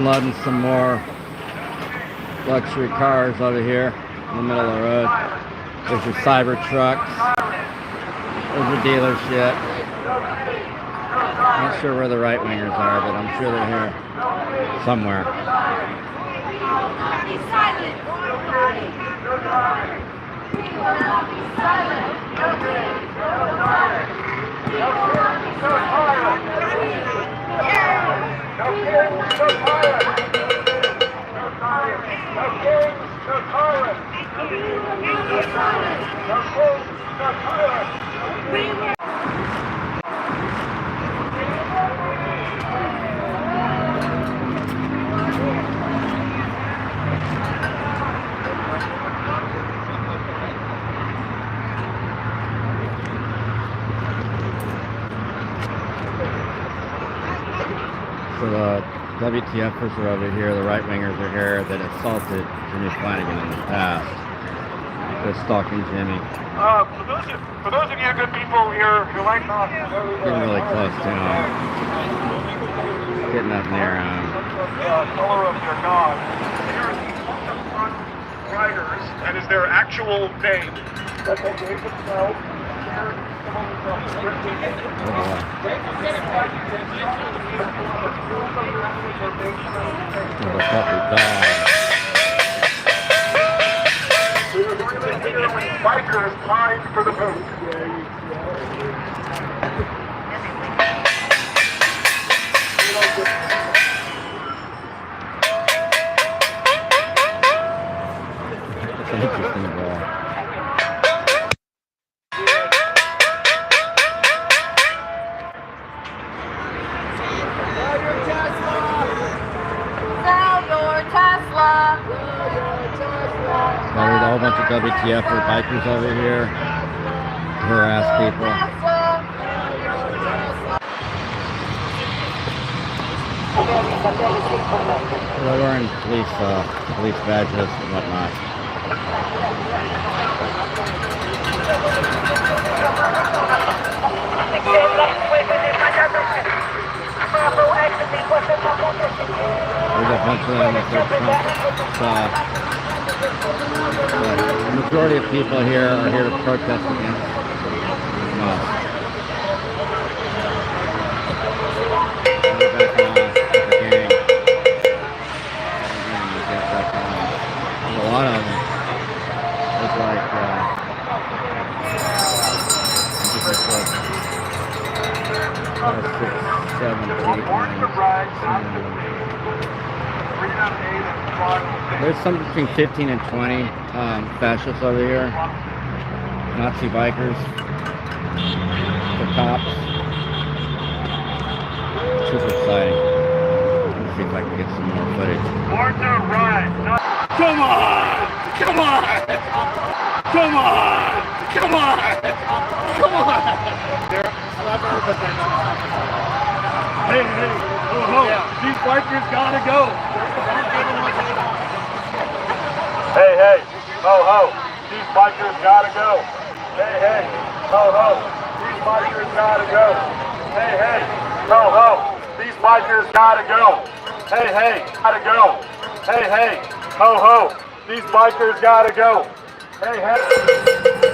Loading some more luxury cars over here in the middle of the road. There's your cyber trucks. There's your dealership. I'm not sure where the right wingers are, but I'm sure they're here somewhere. Be silent. So the WTFers are over here, the right-wingers are here that assaulted Jimmy Flanagan in the past. They're stalking Jimmy. For those of you good people here who like not getting really close to him. Getting up near him. color of their god, here are the front riders, and is their actual name that they gave themselves. Oh boy. What a puppy dog. Bikers tied for the vote. That's an interesting ball. There's a whole bunch of WTFer bikers over here. Harass people. They're wearing police badges and whatnot. There's a bunch of them with their Trump. The majority of people here are here to protest against Musk. We're back on with the gang. There's a lot of them. There's like, there's some between 15 and 20 fascists over here. Nazi bikers. The cops. Super exciting. Let's see if I can get some more footage. Come on! Come on! Come on! Come on! Come on! Hey, oh, these bikers gotta go! Hey, ho, these bikers gotta go! Hey, ho, these bikers gotta go! Hey, ho, these bikers gotta go! Hey, gotta go! Hey, ho, these bikers gotta go! Hey.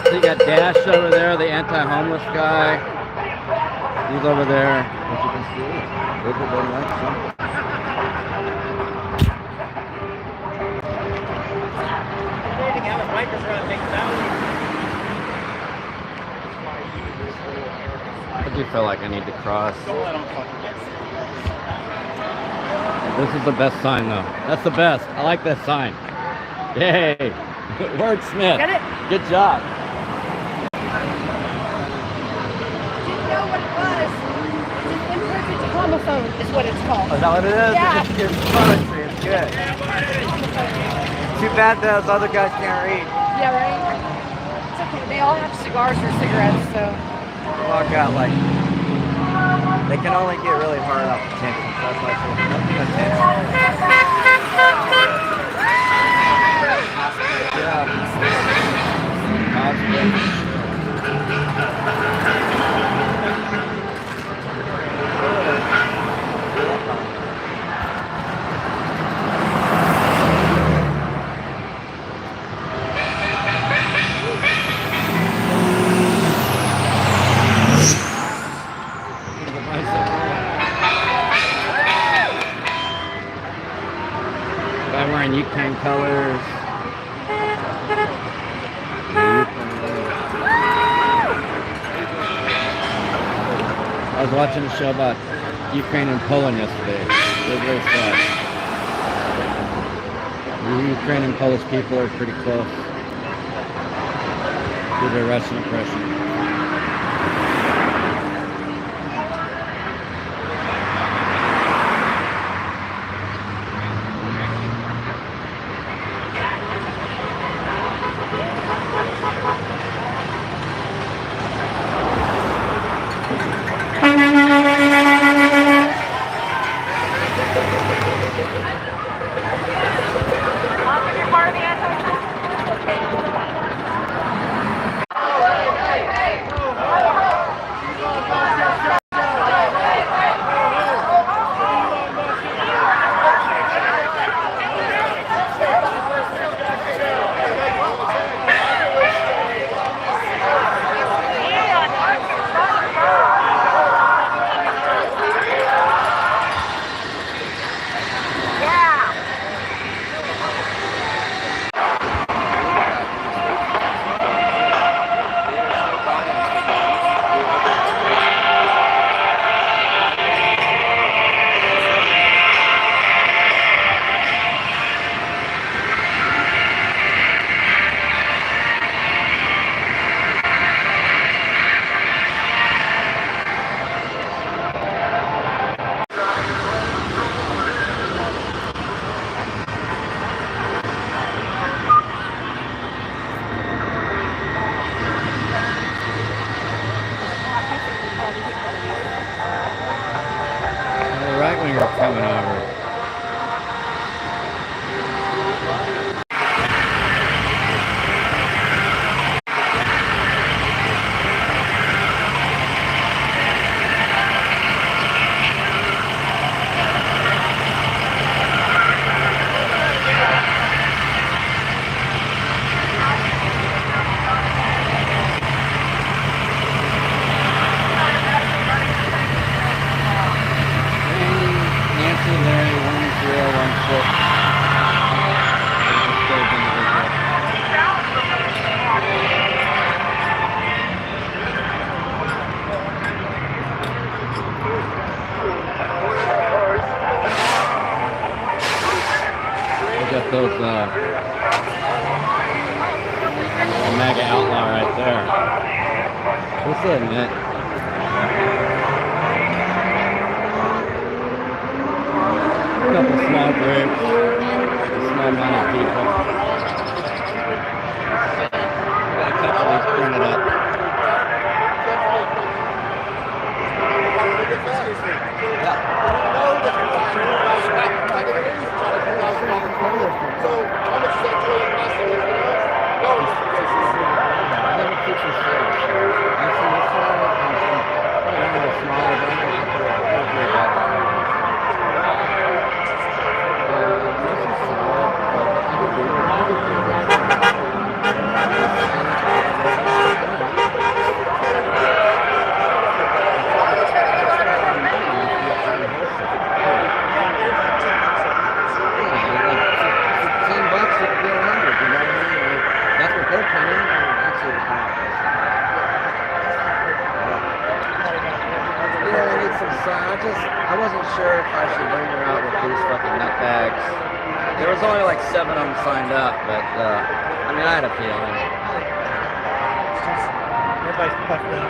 So you got Dash over there, the anti-homeless guy. He's over there, as you can see. I do feel like I need to cross. This is the best sign though. That's the best. I like that sign. Yay! Wordsmith. Get it? Good job. Didn't know what it was. It's an imperfect homophone is what it's called. Is that what it is? Yeah. It's poetry. It's good. Too bad those other guys can't read. Yeah, right? It's okay. They all have cigars or cigarettes, so. They've all got like, they can only get really hard off attention. So that's why it's nothing attention. wearing Ukraine colors. I was watching a show about Ukraine and Poland yesterday. It was very sad. The Ukraine and Polish people are pretty close to their Russian oppression. Coming over. Those mega outlaw right there. What's that, man? A couple small groups, a small amount of people. Got a couple of these printed up. I wasn't sure if I should bring her out with these fucking nutbags. There was only like 7 of them signed up, but I mean, I had a feeling. Everybody's puffed up.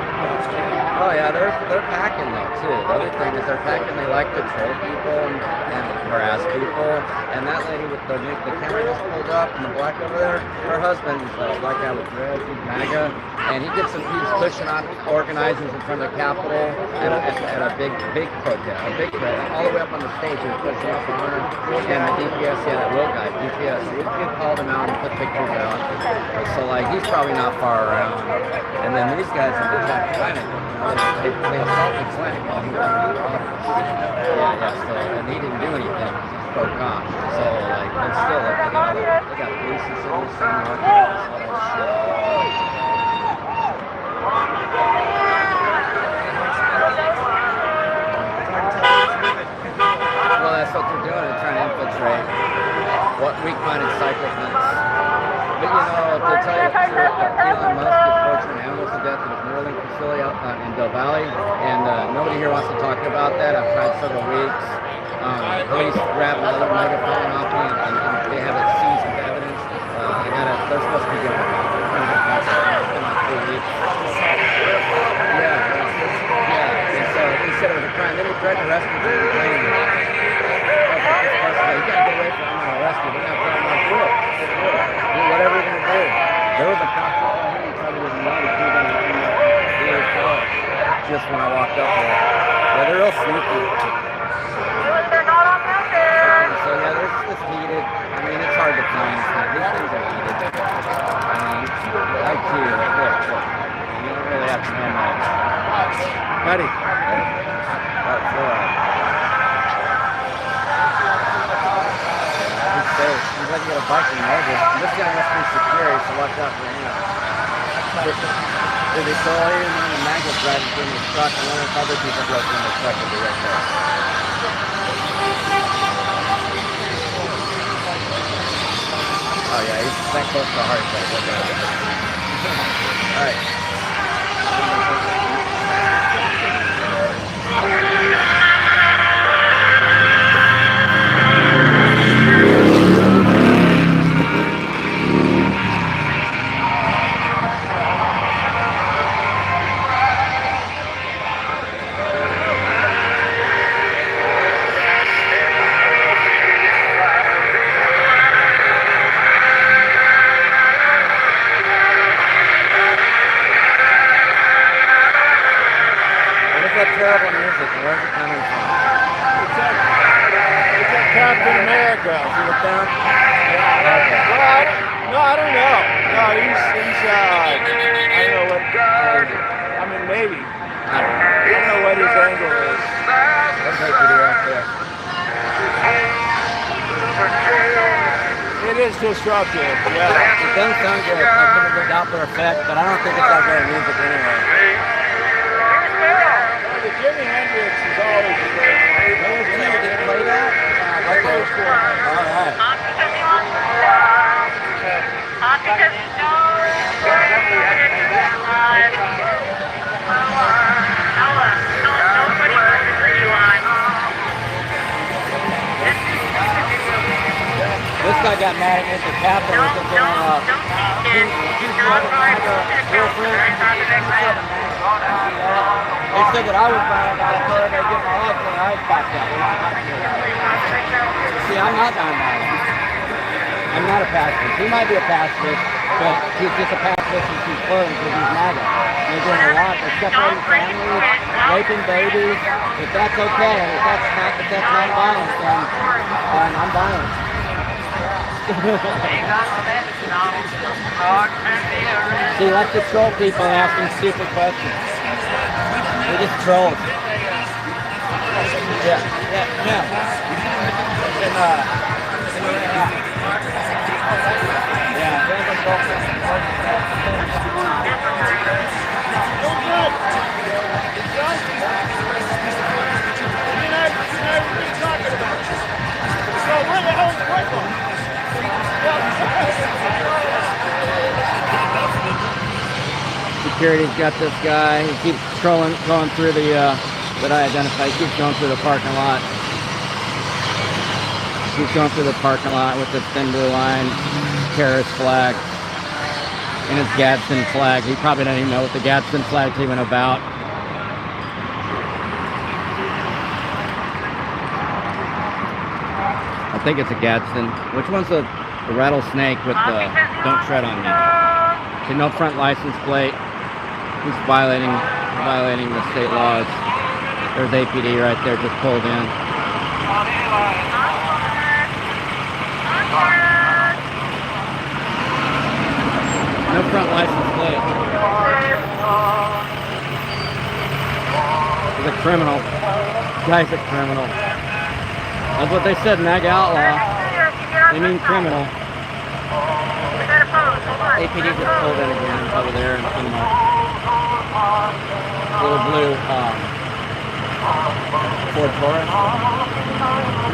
Oh yeah, they're packing though too. The other thing is they're packing. They like to troll people and harass people. And that lady with the camera just pulled up in the black over there. Her husband's a black guy with dreads. He's MAGA, and he's pushing on organizers in front of the Capitol at a big protest, all the way up on the stage. He was pushing up on her. And the DPS, that Will guy, DPS, he called him out and put pictures out. So like he's probably not far around. And then these guys in the top planet, they assaulted Clinic while he was in the office. So, and he didn't do anything. He spoke on. So, like, but still, like, they got police and citizens and all that shit. Well, that's what they're doing. They're trying to infiltrate. what weak-minded cyclists. But you know, to tell you the truth, Elon Musk is torturing animals to death in his Neuralink facility out in Del Valle, and nobody here wants to talk about that. I've tried several weeks. Police grabbed another megaphone off me, and they have it seized with evidence. They're supposed to be going in like 3 weeks. Yeah. And so he said it was a crime. Then he tried to arrest me for complaining. You gotta get away from him. I'm gonna arrest you. But now I'm like, do it. Do whatever you're gonna do. There was a cop behind him. He tried to run. He was in the car just when I walked up there. Yeah, they're real sneaky. So yeah, it's heated. I mean, it's hard to find. These things are heated. Like you, look. You don't really have to know much. Buddy. That's he's safe. He's like you got a biking mobile. This guy must be secure, so watch out for him. If they saw you and the magnet driving through his truck, and then if other people go through the truck, will be right there. Oh yeah, he's that close to a heart attack. Alright. Terrible music. Where's it coming from? It's at Captain America. Is he with them? Yeah. Okay. Well, I don't know. No, he's I don't know what. I mean, maybe. I don't know. What his angle is. Let's take it right there. It is disruptive. Yeah. It doesn't sound good. I put a good Doppler effect, but I don't think it's that great music anyway. Jimi Hendrix is always a great one. Did you play that? I played for him. Alright. This guy got mad at Mr. Captain with him going up. They said that I was buying, but I told her they'd get my legs and I was backed up. See, I'm not down by it. I'm not a pacifist. He might be a pacifist, but he's just a pacifist and he's closed because he's MAGA. They're doing a lot. They're separating families, raping babies. If that's okay, if that's not violence, then I'm violent. See, like to troll people and asking stupid questions. They're just trolls. Yeah. Security's got this guy. He keeps going through the that I identified. He keeps going through the parking lot. He's going through the parking lot with the thin blue line, terrorist flag, and his Gadsden flag. He probably doesn't even know what the Gadsden flag's even about. I think it's a Gadsden. Which one's the rattlesnake with the "Don't tread on me"? Okay, no front license plate. He's violating the state laws. There's APD right there, just pulled in. No front license plate. He's a criminal. Guy's a criminal. That's what they said, MAGA outlaw. They mean criminal. APD just pulled in again over there in front of my little blue Ford Taurus.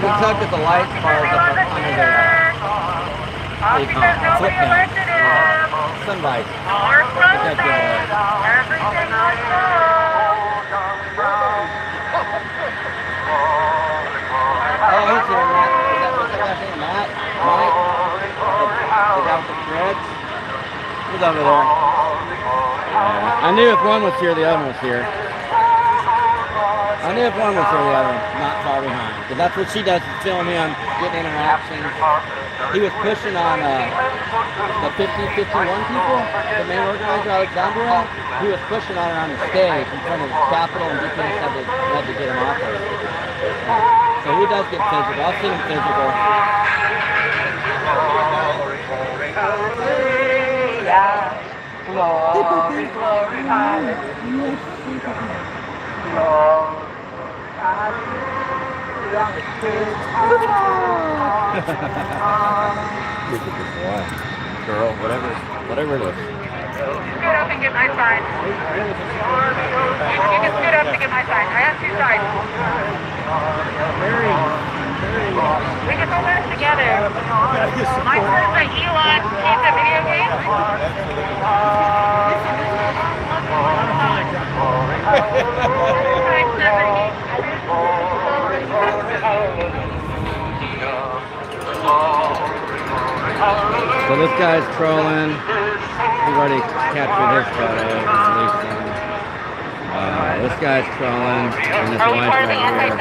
We tugged at the light bars up under there. Flip down. Sunlight. That giveaway. Oh, he's here, Matt. Is that what's that guy's name? Matt? Mike? The guy with the dreads? He's over there. I knew if one was here, the other one was here. I knew if one was here, the other one not far behind. Because that's what she does, is film me on getting interactions. He was pushing on the 50-51 people, the main organizer, Alexandria. He was pushing on her on the stage in front of the Capitol, and DPS had to get him off her. So he does get physical. I've seen him physical. Glory, glory, hallelujah. Girl, whatever it is. Scoot up and get my sign. You can scoot up to get my sign. I have two sides. We can hold this together. My first by Elon. Keep the video game. So this guy's trolling. We've already captured his photo. This guy's trolling, and his wife right here.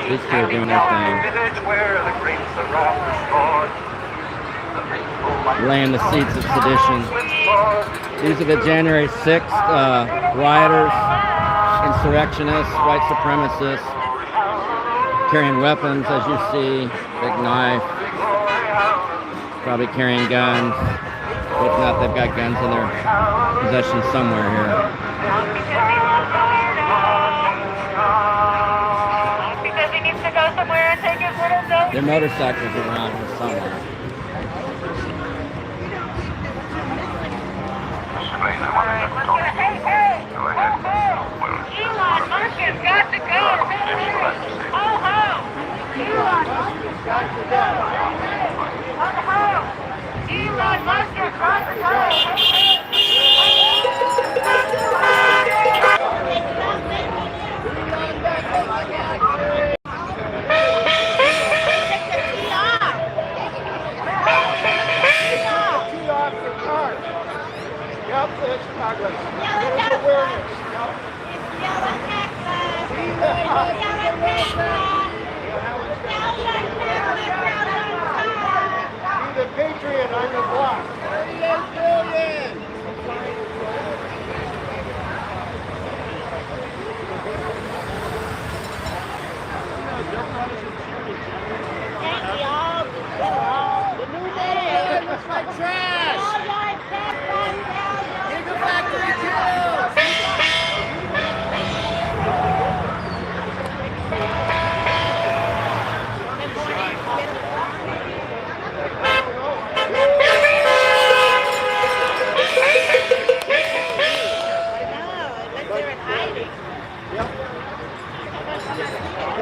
These two are doing their thing. Laying the seeds of sedition. These are the January 6th rioters, insurrectionists, white supremacists, carrying weapons, as you see, big knife, probably carrying guns. If not, they've got guns in their possession somewhere here. Because he needs to go somewhere and take his little note. Their motorcycles are around here somewhere. Hey! Elon Musk has got to go! Ho ho! Elon Musk has got to go! Ho ho! Elon Musk has got to go! Yep, it's progress. Awareness. Be the patriot on your block. 38 billion. Thank y'all. The new day looks like trash. Gigafactory kills.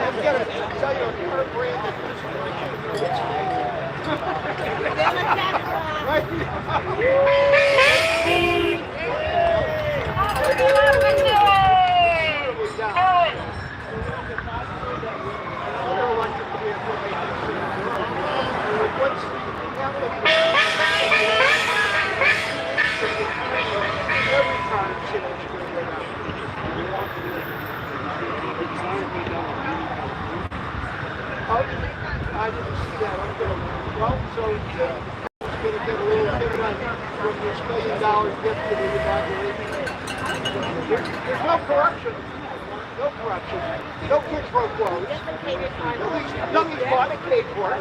I'm gonna tell you a car brand that right I didn't see that. I'm gonna, well, so it's gonna get a little dividend from this $1 million gift to the evacuation. There's no corruption. No corruption. No quid pro quos. At least nothing's bought and paid for.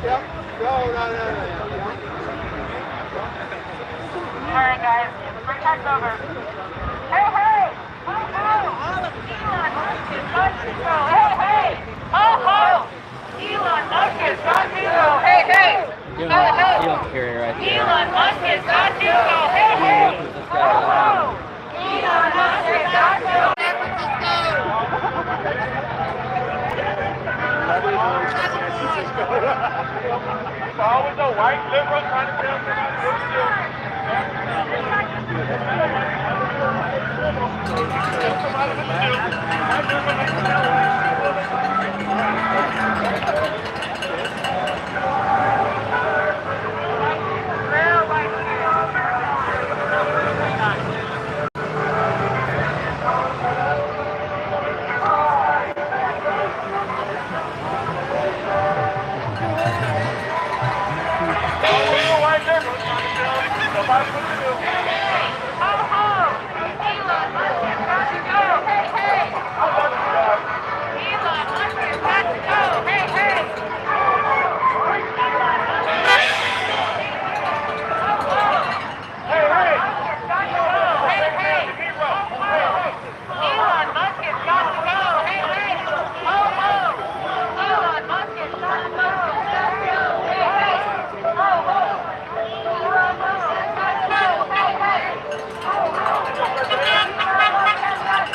Yep. No. All right, guys. Protect over. Hey! Ho ho! Elon Musk has got to go. Hey! Ho ho! Elon Musk has got to go. Hey! Doing a steel carrier right there. Elon Musk has got to go. Hey! Ho ho! Elon Musk has got to go. There's always a white liberal trying to tell somebody what to do. Tell somebody what to do. White liberal makes them tell somebody what to do. Ho ho! Elon Musk has got to go! Hey hey! Elon Musk has got to go! Hey hey! Elon Musk has got to go! Ho ho! Hey, hey! Hey hey! Elon Musk has got to go! Hey hey! Ho ho! Elon Musk has got to go! Hey hey! Ho ho! Elon Musk has got to go! Hey hey! Ho ho! Elon Musk has got to go! Hey hey! Ho ho! Elon Musk has got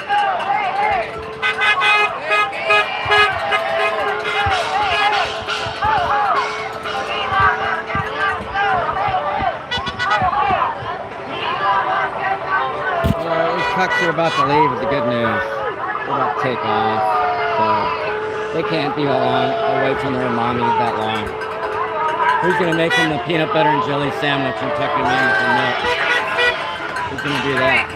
to go! Hey hey! Ho ho! Elon Musk has got to go! Well, these trucks are about to leave with the good news. They're about to take off. So they can't be away from their mommy that long. Who's going to make them the peanut butter and jelly sandwich and tuck them in with the milk? Who's going to do that?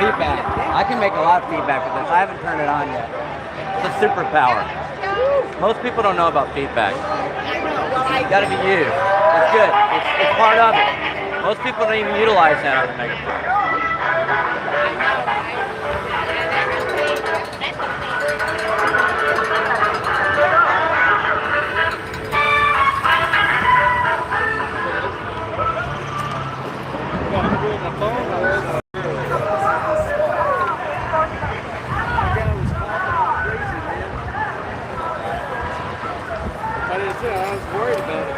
Feedback. I can make a lot of feedback with this. I haven't turned it on yet. It's a superpower. Most people don't know about feedback. It's got to be used. It's good. It's part of it. Most people don't even utilize that on the megaphone. I was worried about it.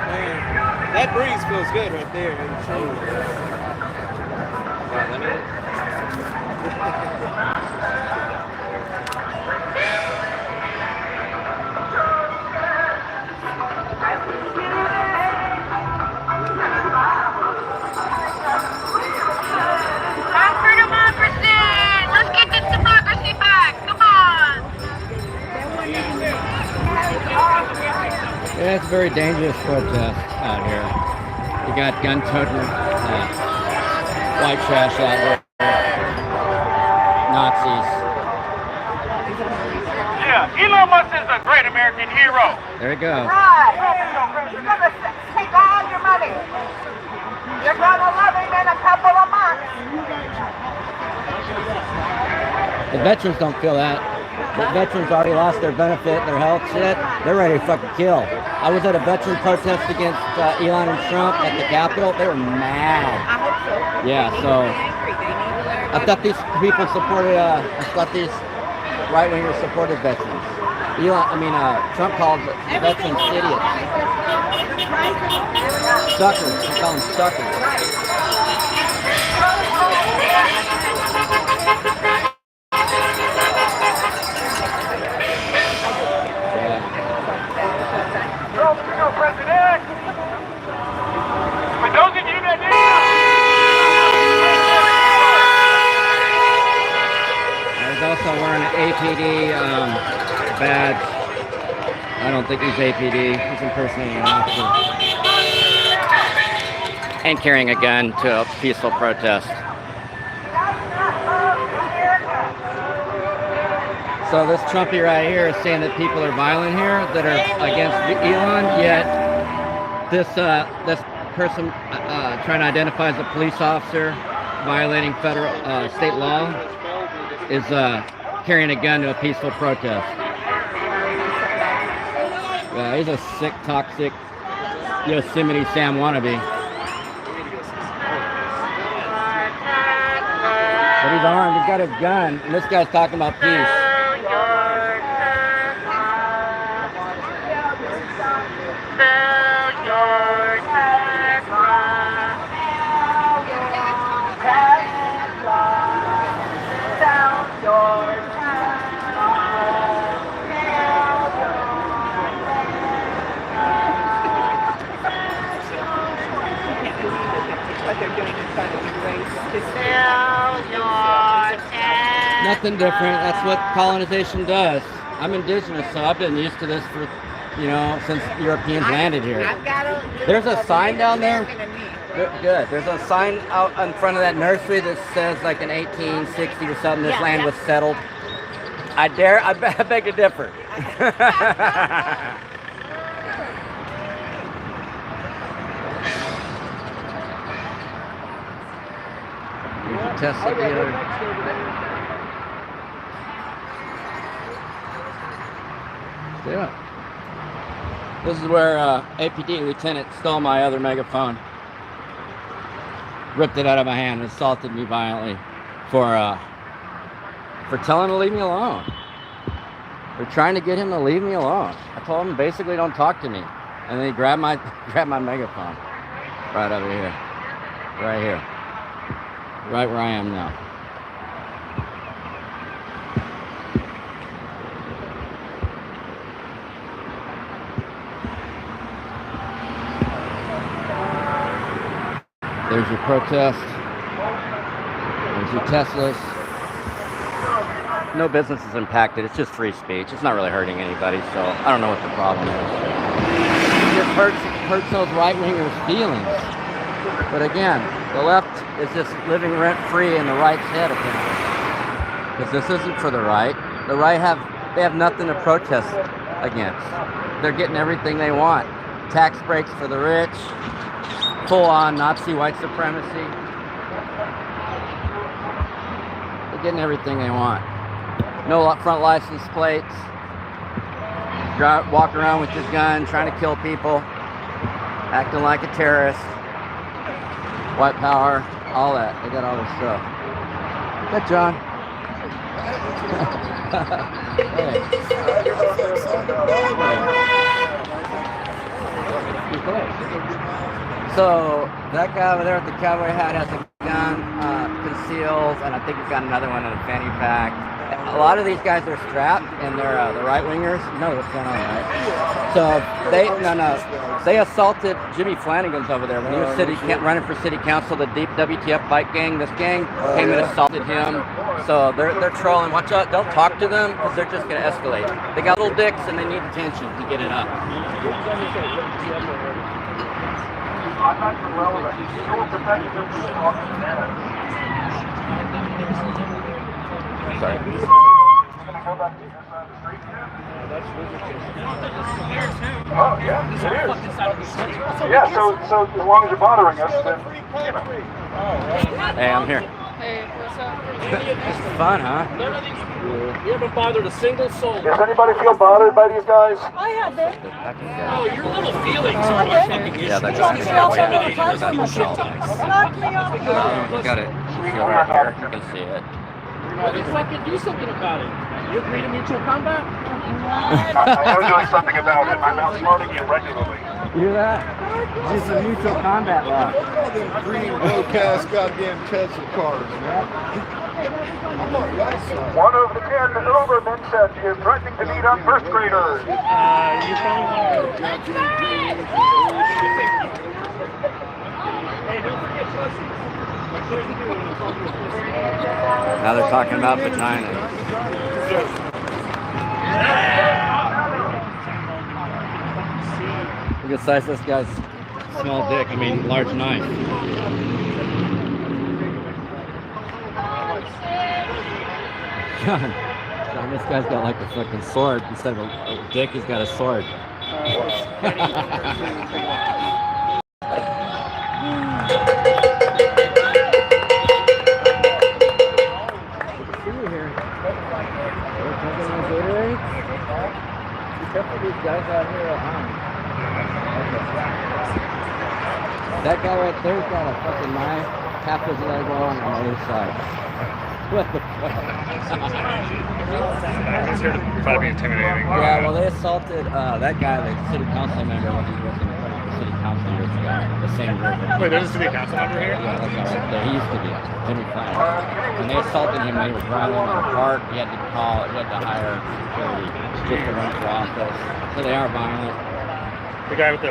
Man, that breeze feels good right there in the shoulder. For democracy! Let's get this democracy back! Come on! Yeah, it's a very dangerous protest out here. You got gun-toting white trash out there. Nazis. Yeah, Elon Musk is a great American hero. There you go. Right. You're going to take all your money. You're going to love him in a couple of months. The veterans don't feel that. The veterans already lost their benefit, their health shit. They're ready to fucking kill. I was at a veteran protest against Elon and Trump at the Capitol. They were mad. I hope so. Yeah, so I thought these people supported, I thought these right-wingers supported veterans. Trump called the veterans idiots. Suckers. He called them suckers. President! For those of you that He's also wearing an APD badge. I don't think he's APD. He's impersonating an officer. And carrying a gun to a peaceful protest. So this Trumpy right here is saying that people are violent here, that are against Elon, yet this person trying to identify as a police officer violating federal state law is carrying a gun to a peaceful protest. Yeah, he's a sick, toxic Yosemite Sam wannabe. But he's armed, he's got his gun, and this guy's talking about peace. Nothing different. That's what colonization does. I'm indigenous, so I've been used to this for, you know, since Europeans landed here. There's a sign down there. Good. There's a sign out in front of that nursery that says like in 1860 or something, this land was settled. I beg to differ. Here's a Tesla dealer. Yeah. This is where APD lieutenant stole my other megaphone. Ripped it out of my hand and assaulted me violently for telling him to leave me alone. We're trying to get him to leave me alone. I told him basically don't talk to me. And then he grabbed my megaphone. Right over here. Right here. Right where I am now. There's your protest. There's your Teslas. No business is impacted. It's just free speech. It's not really hurting anybody, so I don't know what the problem is. It just hurts those right-wingers' feelings. But again, the left is just living rent-free in the right's head, apparently. Because this isn't for the right. The right they have nothing to protest against. They're getting everything they want. Tax breaks for the rich. Full-on Nazi white supremacy. They're getting everything they want. No front license plates. Walk around with your gun, trying to kill people. Acting like a terrorist. White power, all that. They got all this stuff. Good, John. So that guy over there with the cowboy hat has a gun concealed, and I think he's got another one in a fanny pack. A lot of these guys are strapped, and they're the right wingers. You know what's going on, right? So they assaulted Jimmy Flanagan's over there when he was running for city council. The deep WTF bike gang, this gang came and assaulted him. So they're trolling. Watch out! Don't talk to them because they're just going to escalate. They got little dicks and they need attention to get it up. Sorry. Oh, yeah, it is. Yeah, so as long as you're bothering us, then, you know. Hey, I'm here. Hey, what's up? This is fun, huh? You haven't bothered a single soul. Does anybody feel bothered by these guys? I had that. Oh, your little feelings are my fucking issue. Yeah, that's Knocked me off on the platform. Knocked me off. Got it. Right here. You can see it. Well, then fucking do something about it. You agree to mutual combat? I am doing something about it. I'm outsmarting you regularly. You hear that? This is a mutual combat law. Green low-cast goddamn Tesla cars, man. One of the 10 Ubermen said he is threatening to beat up first graders. You probably want to... Hey, don't forget pussy. Now they're talking about vaginas. Look at the size of this guy's small dick. I mean, large knife. John, this guy's got like a fucking sword. Instead of a dick, he's got a sword. They're drinking those Gatorades? Be careful these guys out here at home. That guy right there's got a fucking knife, half his leg long on the other side. What the fuck? He's here to try to be intimidating. Yeah, well, they assaulted that guy, the city council member, when he was in front of the city council years ago. The same group. Wait, there's a city council member here? Yeah, that guy right there. He used to be Henry Klein. When they assaulted him, they were driving him in a park. He had to hire security just to run for office. So they are violent. The guy with the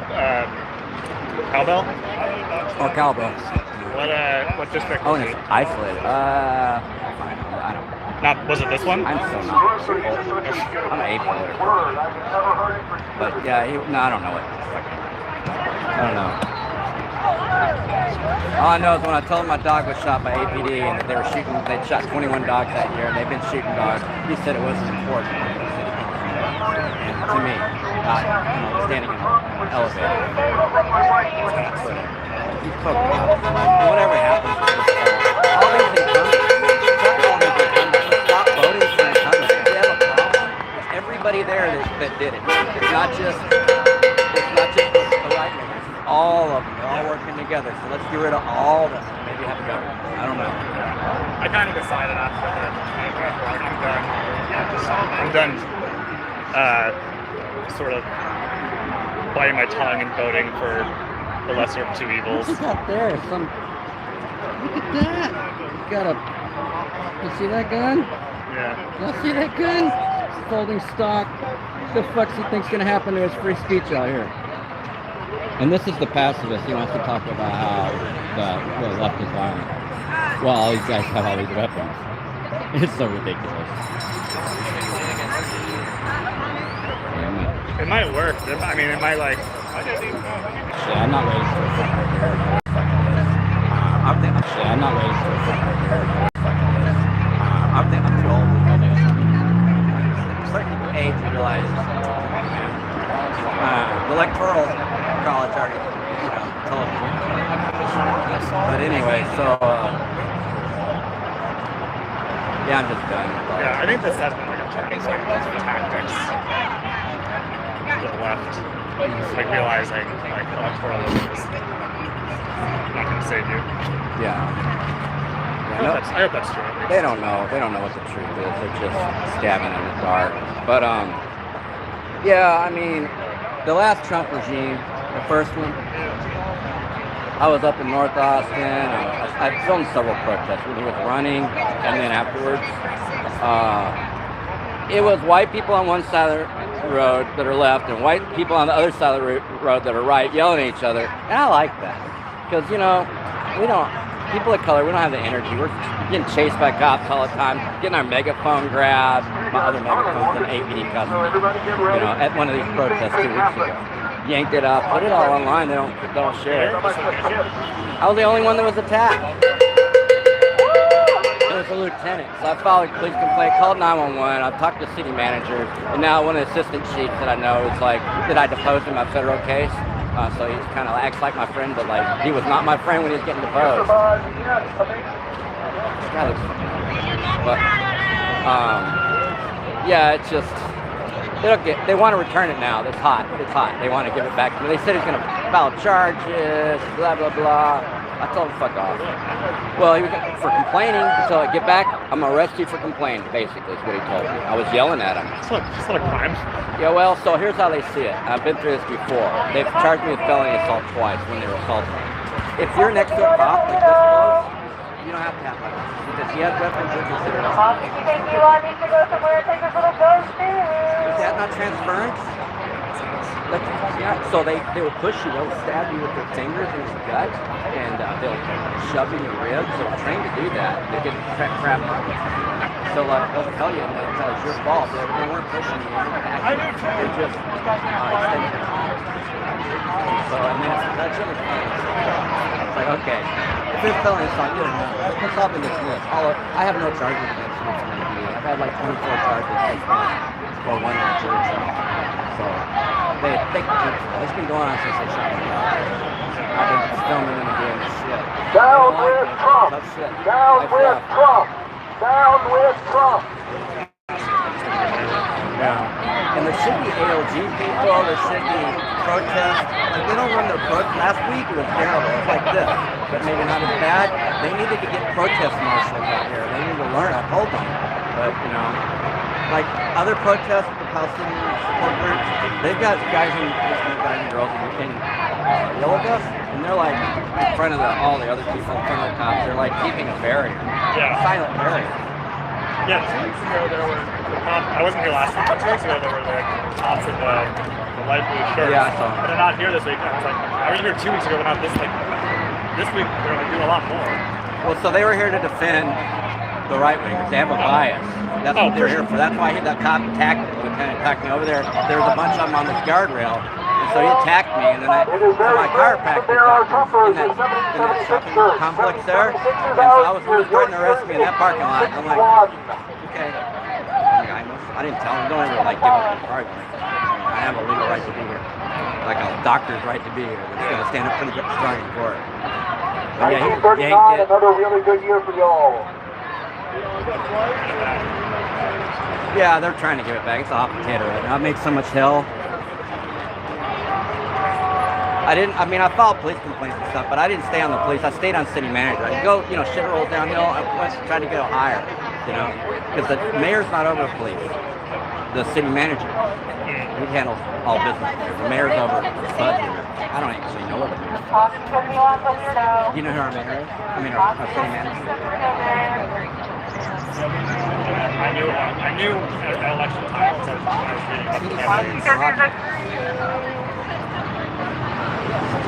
cowbell? Or cowbells. What district? Oh, and it's isolated. I don't know. Not, was it this one? I'm so not. I'm apolitical. But yeah, I don't know what. I don't know. All I know is when I told him my dog was shot by APD and that they shot 21 dogs that year and they've been shooting dogs, he said it wasn't important to me, not standing in an elevator. Whatever happens, all these things stop voting for incumbents. If we have a problem, it's everybody there that did it. It's not just the right wingers. It's all of them. They're all working together. So let's get rid of all of them. Maybe have a government. I don't know. I kind of decided after that. I'm done. Sort of biting my tongue and voting for the lesser of two evils. What's out there? Look at that. You see that gun? Yeah. Y'all see that gun? Folding stock. What the fuck's he think's gonna happen to his free speech out here? And this is the pacifist. He wants to talk about how the left is violent. Well, all these guys have all these weapons. It's so ridiculous. It might work. I mean, it might like. Shit, I'm not ready for a fuck right here. I'm not ready for a fuck right here. I'm too old. I'm starting to age and realize the electoral college already, told me. But anyway, so yeah, I'm just done. Yeah, I think this has been like a turning point for tactics. The left, like realizing like electoralism is not going to save you. Yeah. I hope that's true. They don't know. They don't know what the truth is. They're just stabbing in the dark. But yeah. I mean, the last Trump regime, the first one, I was up in North Austin. I filmed several protests when he was running, and then afterwards, it was white people on one side of the road that are left, and white people on the other side of the road that are right, yelling at each other. And I like that because we don't. People of color, we don't have the energy. We're getting chased by cops all the time, getting our megaphone grabbed. My other megaphone's an APD customer, at one of these protests 2 weeks ago. Yanked it up, put it all online, they don't share it. I was the only one that was attacked. It was a lieutenant. So I filed a police complaint, called 911, I've talked to city managers, and now one of the assistant chiefs that I know is like, did I depose him in a federal case? So he kind of acts like my friend, but like he was not my friend when he was getting deposed. But yeah, it's just they want to return it now. It's hot. They want to give it back to me. They said he's going to file charges, blah blah blah. I told him fuck off. Well, he was for complaining. So get back. I'm gonna arrest you for complaining. Basically, is what he told me. I was yelling at him. It's not a crime. Yeah, well, so here's how they see it. I've been through this before. They've charged me with felony assault twice when they were assaulting me. If you're next to a cop like this close, you don't have to have weapons. Because he has weapons, you're considered a Mom, you think Elon needs to go somewhere and take his little ghost too? Is that not transference? Yeah, so they will push you, they'll stab you with their fingers in your gut, and they'll shove in your ribs. They're trained to do that. They get crap money. So they'll tell you that it's your fault. They weren't pushing you. They're just extending it. So and then it's touching it. It's like, okay, if you're felony assault, you don't know. It's all been dismissed. I have no charges against me from APD. I've had like 24 charges for one in a jury trial. So it's been going on since they shot me. I've been filming them and doing this shit. Down with Trump! Tough shit. Down with Trump! Down with Trump! should be ALG people. There should be protests. Like they don't run their protest. Last week it was terrible. It was like this, but maybe not as bad. They needed to get protest marshals out here. They need to learn. I told them, but you know, like other protests, the Palestinian support groups, they've got guys and girls in yellow vests, and they're like in front of all the other people, in front of the cops. They're like keeping a barrier, a silent barrier. Yeah, 2 weeks ago there were the cops. I wasn't here last week, but 2 weeks ago there were the cops in the light blue shirts. Yeah, I saw them. But they're not here this week. I was like, I was here 2 weeks ago, but not this week. This week they're like doing a lot more. Well, so they were here to defend the right wingers. They have a bias. That's what they're here for. That's why that cop attacked me. Lieutenant attacked me over there. There was a bunch of them on this guardrail. And so he attacked me, and then my chiropractor doctor in that shopping complex there. And so he was trying to arrest me in that parking lot. I'm like, okay. I didn't tell him. Don't ever like give up the card. I have a legal right to be here. Like a doctor's right to be here. It's going to stand up pretty strong in court. But yeah, he yanked it. Another really good year for y'all. Yeah, they're trying to give it back. It's a hot potato right now. It makes so much hell. I filed police complaints and stuff, but I didn't stay on the police. I stayed on city manager. I go, shit rolls downhill. I tried to go higher, because the mayor's not over the police. The city manager, he handles all business. The mayor's over budget. I don't actually know what the mayor is. Do you know who our mayor is? I mean, our city manager. I knew at election time because I was reading about the candidates.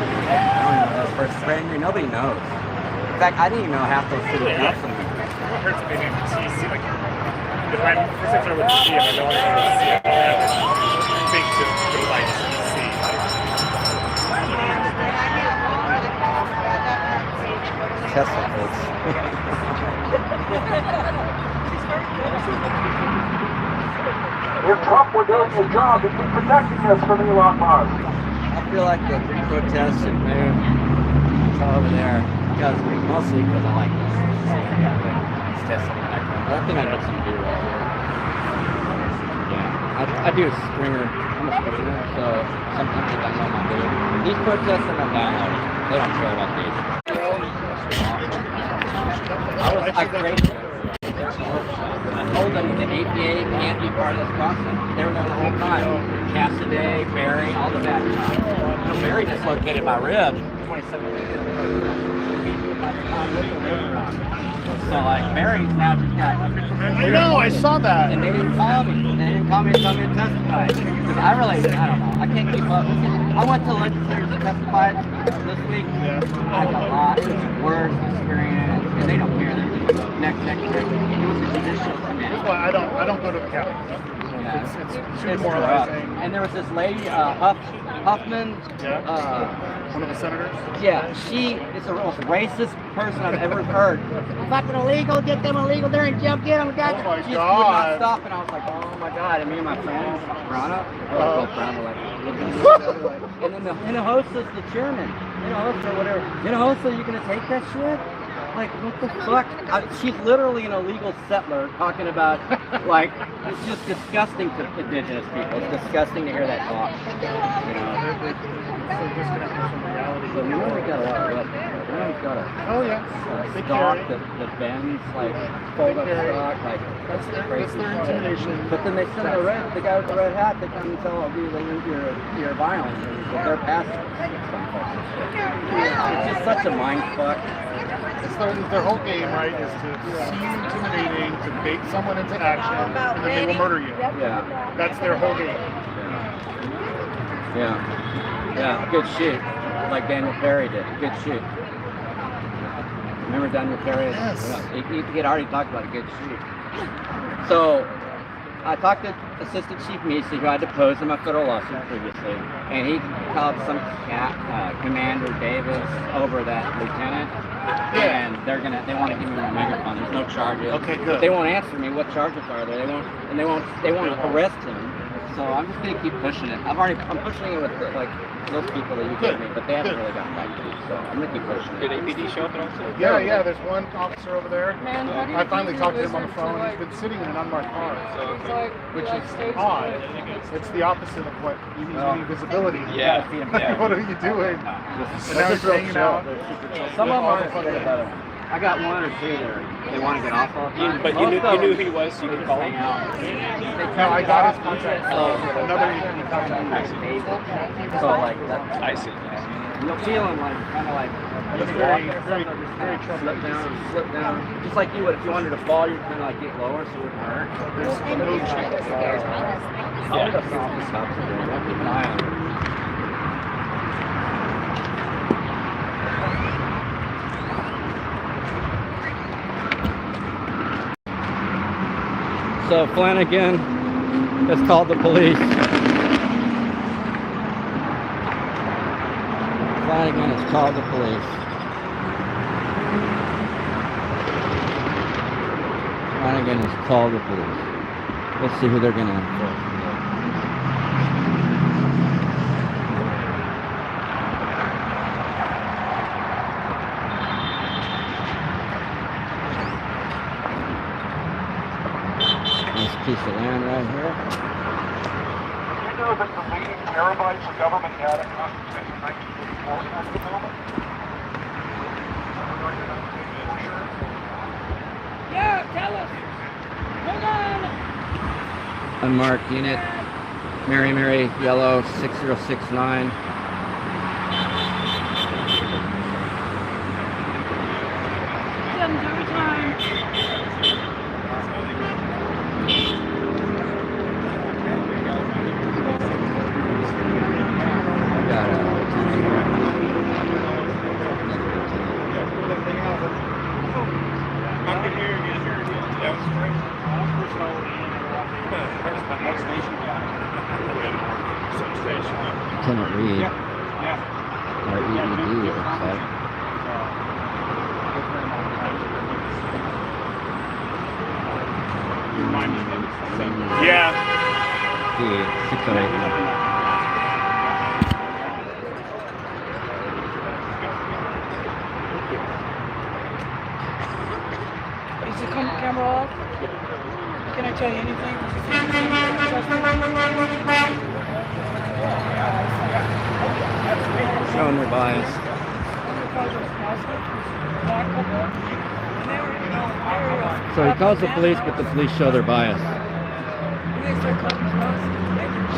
I don't even know those first friends. Nobody knows. In fact, I didn't even know half those city groups. What hurts me being see like if I'm first I started with C and I don't want to see it, I think to like C. Testicles. If Trump were doing his job, he'd be protecting us from Elon Musk. I feel like the protests and move over there mostly because I like this. It's testing the background. But I think I got some beer right here. Yeah, I do a stringer. I'm a stringer, so sometimes I download my video. These protests are not downloaded. They don't care about these. I created it. I told them the APA can't be part of this process. They were there the whole time. Cassidy, Barry, all the bad stuff. Barry dislocated my rib 27 years ago. So like Barry's now just got. I know, I saw that. And they didn't call me. They didn't call me to tell me to testify. Because I don't know. I can't keep up. I went to legislators to testify this week. I got a lot of words, experience, and they don't care. They're just next. It was a judicial committee. Well, I don't go to the Capitol. It's too demoralizing. And there was this lady, Huffman. One of the senators? Yeah, she is the most racist person I've ever heard. Fucking illegal, get them illegal, they're in jail, get them, got them. Oh my She just God. would not stop, and I was like, oh my God. And me and my friend, Brana, were like, looking at each other, like, and then the hostess, the chairman, host or whatever, host, are you going to take that shit? Like, what the fuck? She's literally an illegal settler talking about, like, it's just disgusting to indigenous people. It's disgusting to hear that talk. They're so disconnected from reality. So we really got a lot of we've got a stock that bends, like, fold up stock, like, That's crazy. their intimidation. But then they send the guy with the red hat to come and tell you you're violent. They're passive. It's just such a mind fuck. It's their whole game, right, is to seem intimidating, to bait someone into action, and then they will murder you. Yeah. That's their whole game. Yeah, good shit. Like Daniel Perry did. Good shit. Remember Daniel Perry? Yes. He had already talked about a good shoot. So I talked to Assistant Chief Meese, who I deposed in my federal lawsuit previously, and he called some Commander Davis over that lieutenant, and they want to give me a megaphone. There's no charges. Okay, good. They won't answer me what charges are there. They won't arrest him. So I'm just gonna keep pushing it. I'm pushing it with like those people that you gave me, but they haven't really gotten back to me. So I'm gonna keep pushing it. Did APD show up at all? Yeah, there's one officer over there. Man, how do you I finally do talked to him on the Lizzard to, phone. like, He's been sitting in an unmarked car, It's like, which like is states odd. like- It's the opposite of what you need visibility. Yeah. What are you doing? And now he's hanging out. Some of them aren't fucking better. I got one or two that they want to get off all the time. But you knew who he was, so you could call him. No, I got his contact. Another EPD contact. So like that, I see. you'll feel them like kind of like It's just very, walking or very, something, just very kinda troublesome. slip down, just like you would if you wanted to fall. You'd kind of like get lower so it wouldn't hurt. There's a little check. Some of the softest cops are doing that. Keep an eye on it. So Flanagan has called the police. Flanagan has called the police. Flanagan has called the police. Let's see who they're gonna enforce. Nice piece of land right here. You know that deleting terabytes of government data constitutes a 1984 act amendment? Yeah, tell us. Hold on. Unmarked unit. Mary Yellow 6069. Comes every time. Got Lieutenant Reed. Or EED, it looks like. Yeah. The 608. Is the camera off? Can I tell you anything? Showing their bias. So he calls the police, but the police show their bias.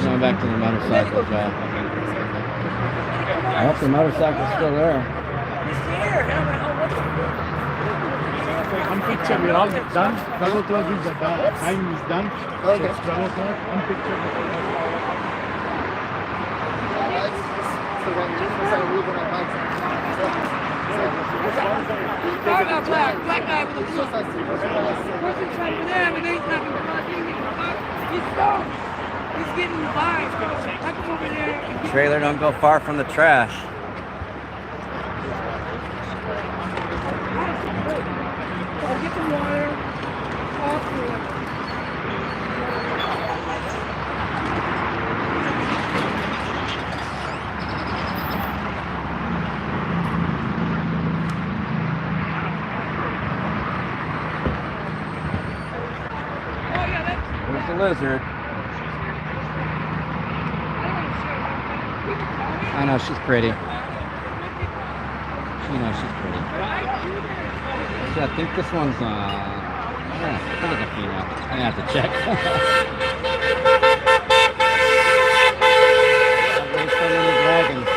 Going back to the motorcycle job. I hope the motorcycle's still there. One picture, we're all done. 12 o'clock is the time is done. So it's 12 o'clock. One picture. Black guy with a blue. Person trying to them and he's not he's stoned. He's getting vibes. I come over there. Trailer don't go far from the trash. I'll get the water off to it. There's the lizard. I know, she's pretty. You know, she's pretty. See, I think this one's, I think it's a female. I have to check. There's so many dragons.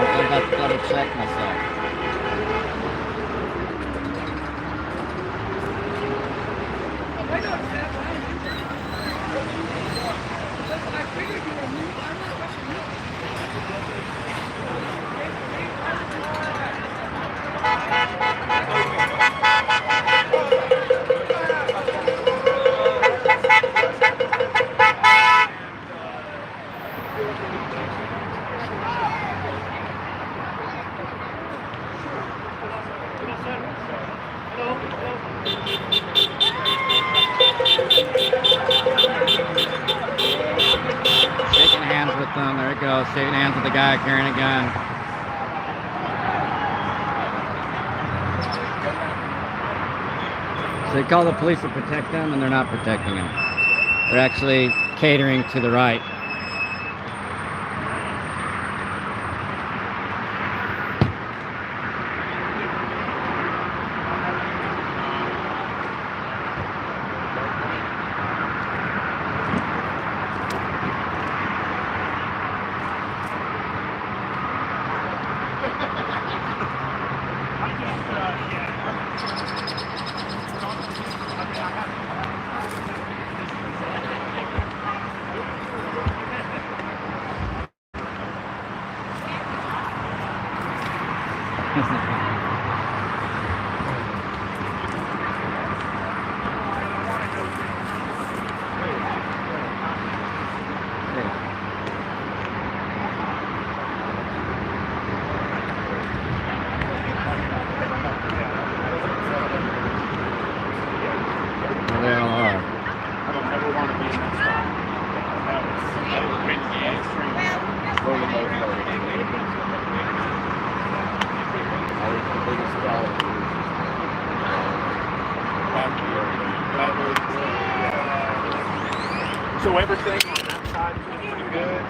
I got to double check myself. go, shaking hands with the guy carrying a gun. So they call the police to protect them, and they're not protecting them. They're actually catering to the right. They all are. I don't ever want to be in that spot. That was great. Slowly, Always the biggest problem. So everything on that side is pretty good.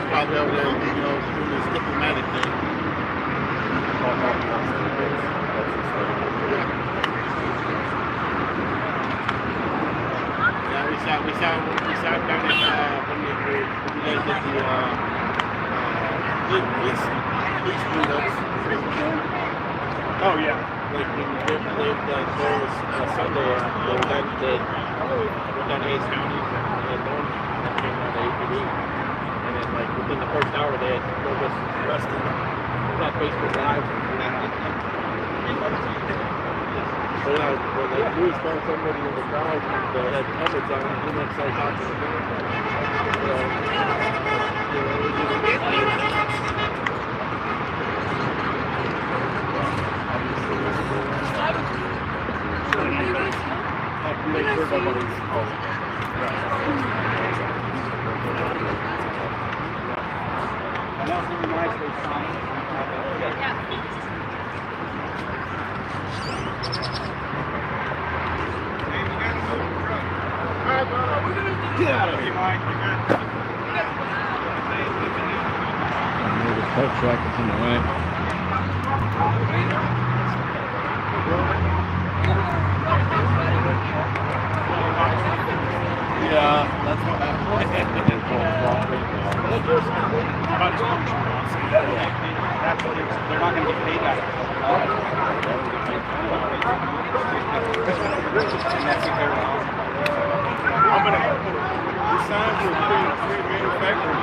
Probably over there, doing this diplomatic thing. Yeah, we sat down at when you guys did the police meetups. Oh yeah. Like when there was Sunday, they went down to Hayes County and came down to APD. And then like within the first hour they had told us arrested on Facebook Live. So when we found somebody in the crowd that had helmets on, we went and started talking to them. Make sure nobody's Get out of here, Mike. There's a tow truck that's in the way. Yeah, that's what happened. That's what they're not going to get paid out of it. I'm going to the signs are free manufacturing.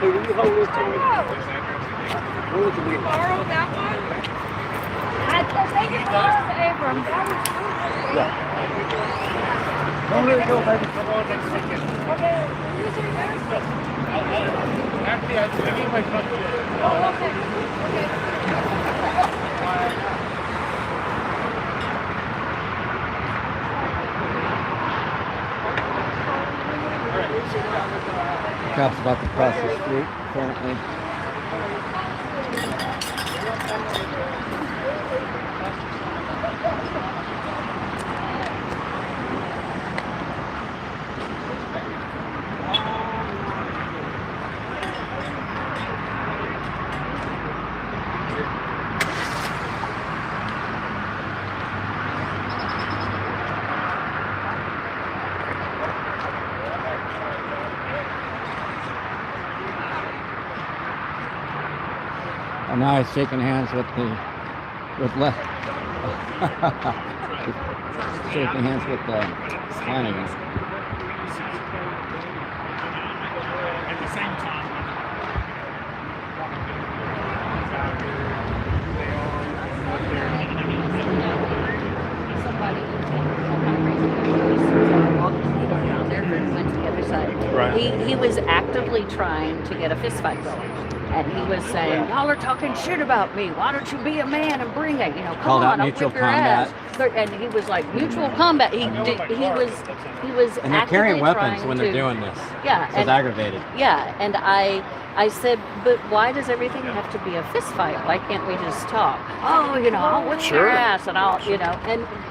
Hey, will you hold this to me? Borrow that one? Thank you for this, Abram. Don't let it go, baby. Come on, next weekend. Actually, I need my truck. Oh, okay. Cops about to cross the street, apparently. And now he's shaking hands with shaking hands with Flanagan. why do you think all kind of crazy pictures? So I walked down there and went to the other side. Right. He was actively trying to get a fist fight going. And he was saying, y'all are talking shit about me. Why don't you be a man and bring it? You know, come Called out on, I'll mutual whip your combat. ass. And he was like, mutual combat. He was And they're actively carrying weapons trying when to, they're doing this. Yeah. So it's aggravated. Yeah, and I said, but why does everything have to be a fist fight? Why can't we just talk? Oh, you know, I'll whip your ass and I'll, you know,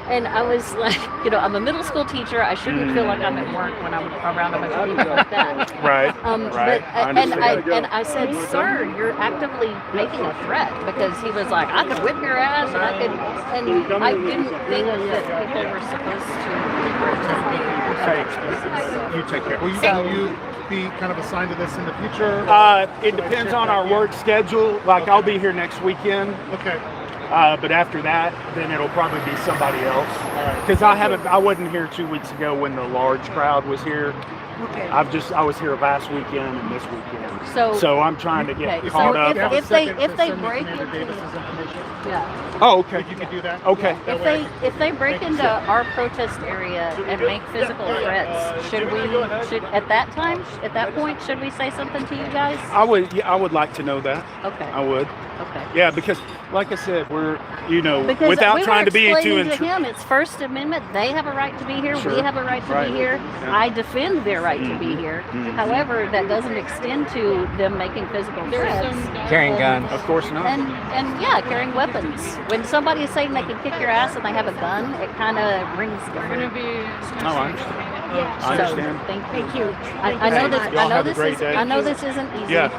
and I was like, you know, I'm a middle school teacher. I shouldn't feel like I'm at work when I'm around a bunch of people like that. Right. But I said, sir, you're actively making a threat, because he was like, I could whip your ass and I could, and I didn't think that people were supposed to. You take care. Will you be kind of assigned to this in the future? It depends on our work schedule. Like, I'll be here next weekend. Okay. But after that, then it'll probably be somebody else. Because I wasn't here 2 weeks ago when the large crowd was here. Okay. I was here last weekend and this weekend. So I'm trying to get okay, caught so up. if they break into, yeah. Oh, okay. You can do that. Okay. If they break into our protest area and make physical threats, should at that point should we say something to you guys? I would like to know that. Okay. I would. Okay. Yeah, because like I said, we're, you know, Because without we trying were to be too explaining to him, it's First Amendment. They have a right to be here. Sure. We have a right to Right. be here. Yeah. I defend their right to be here. However, that doesn't extend to them making physical threats. Carrying guns. Of course not. And yeah, carrying weapons. When somebody is saying they can kick your ass and they have a gun, it kind of rings different. No, I understand. I understand. Thank you. I know Hey, this. y'all have a great day. I know this isn't easy. Yeah.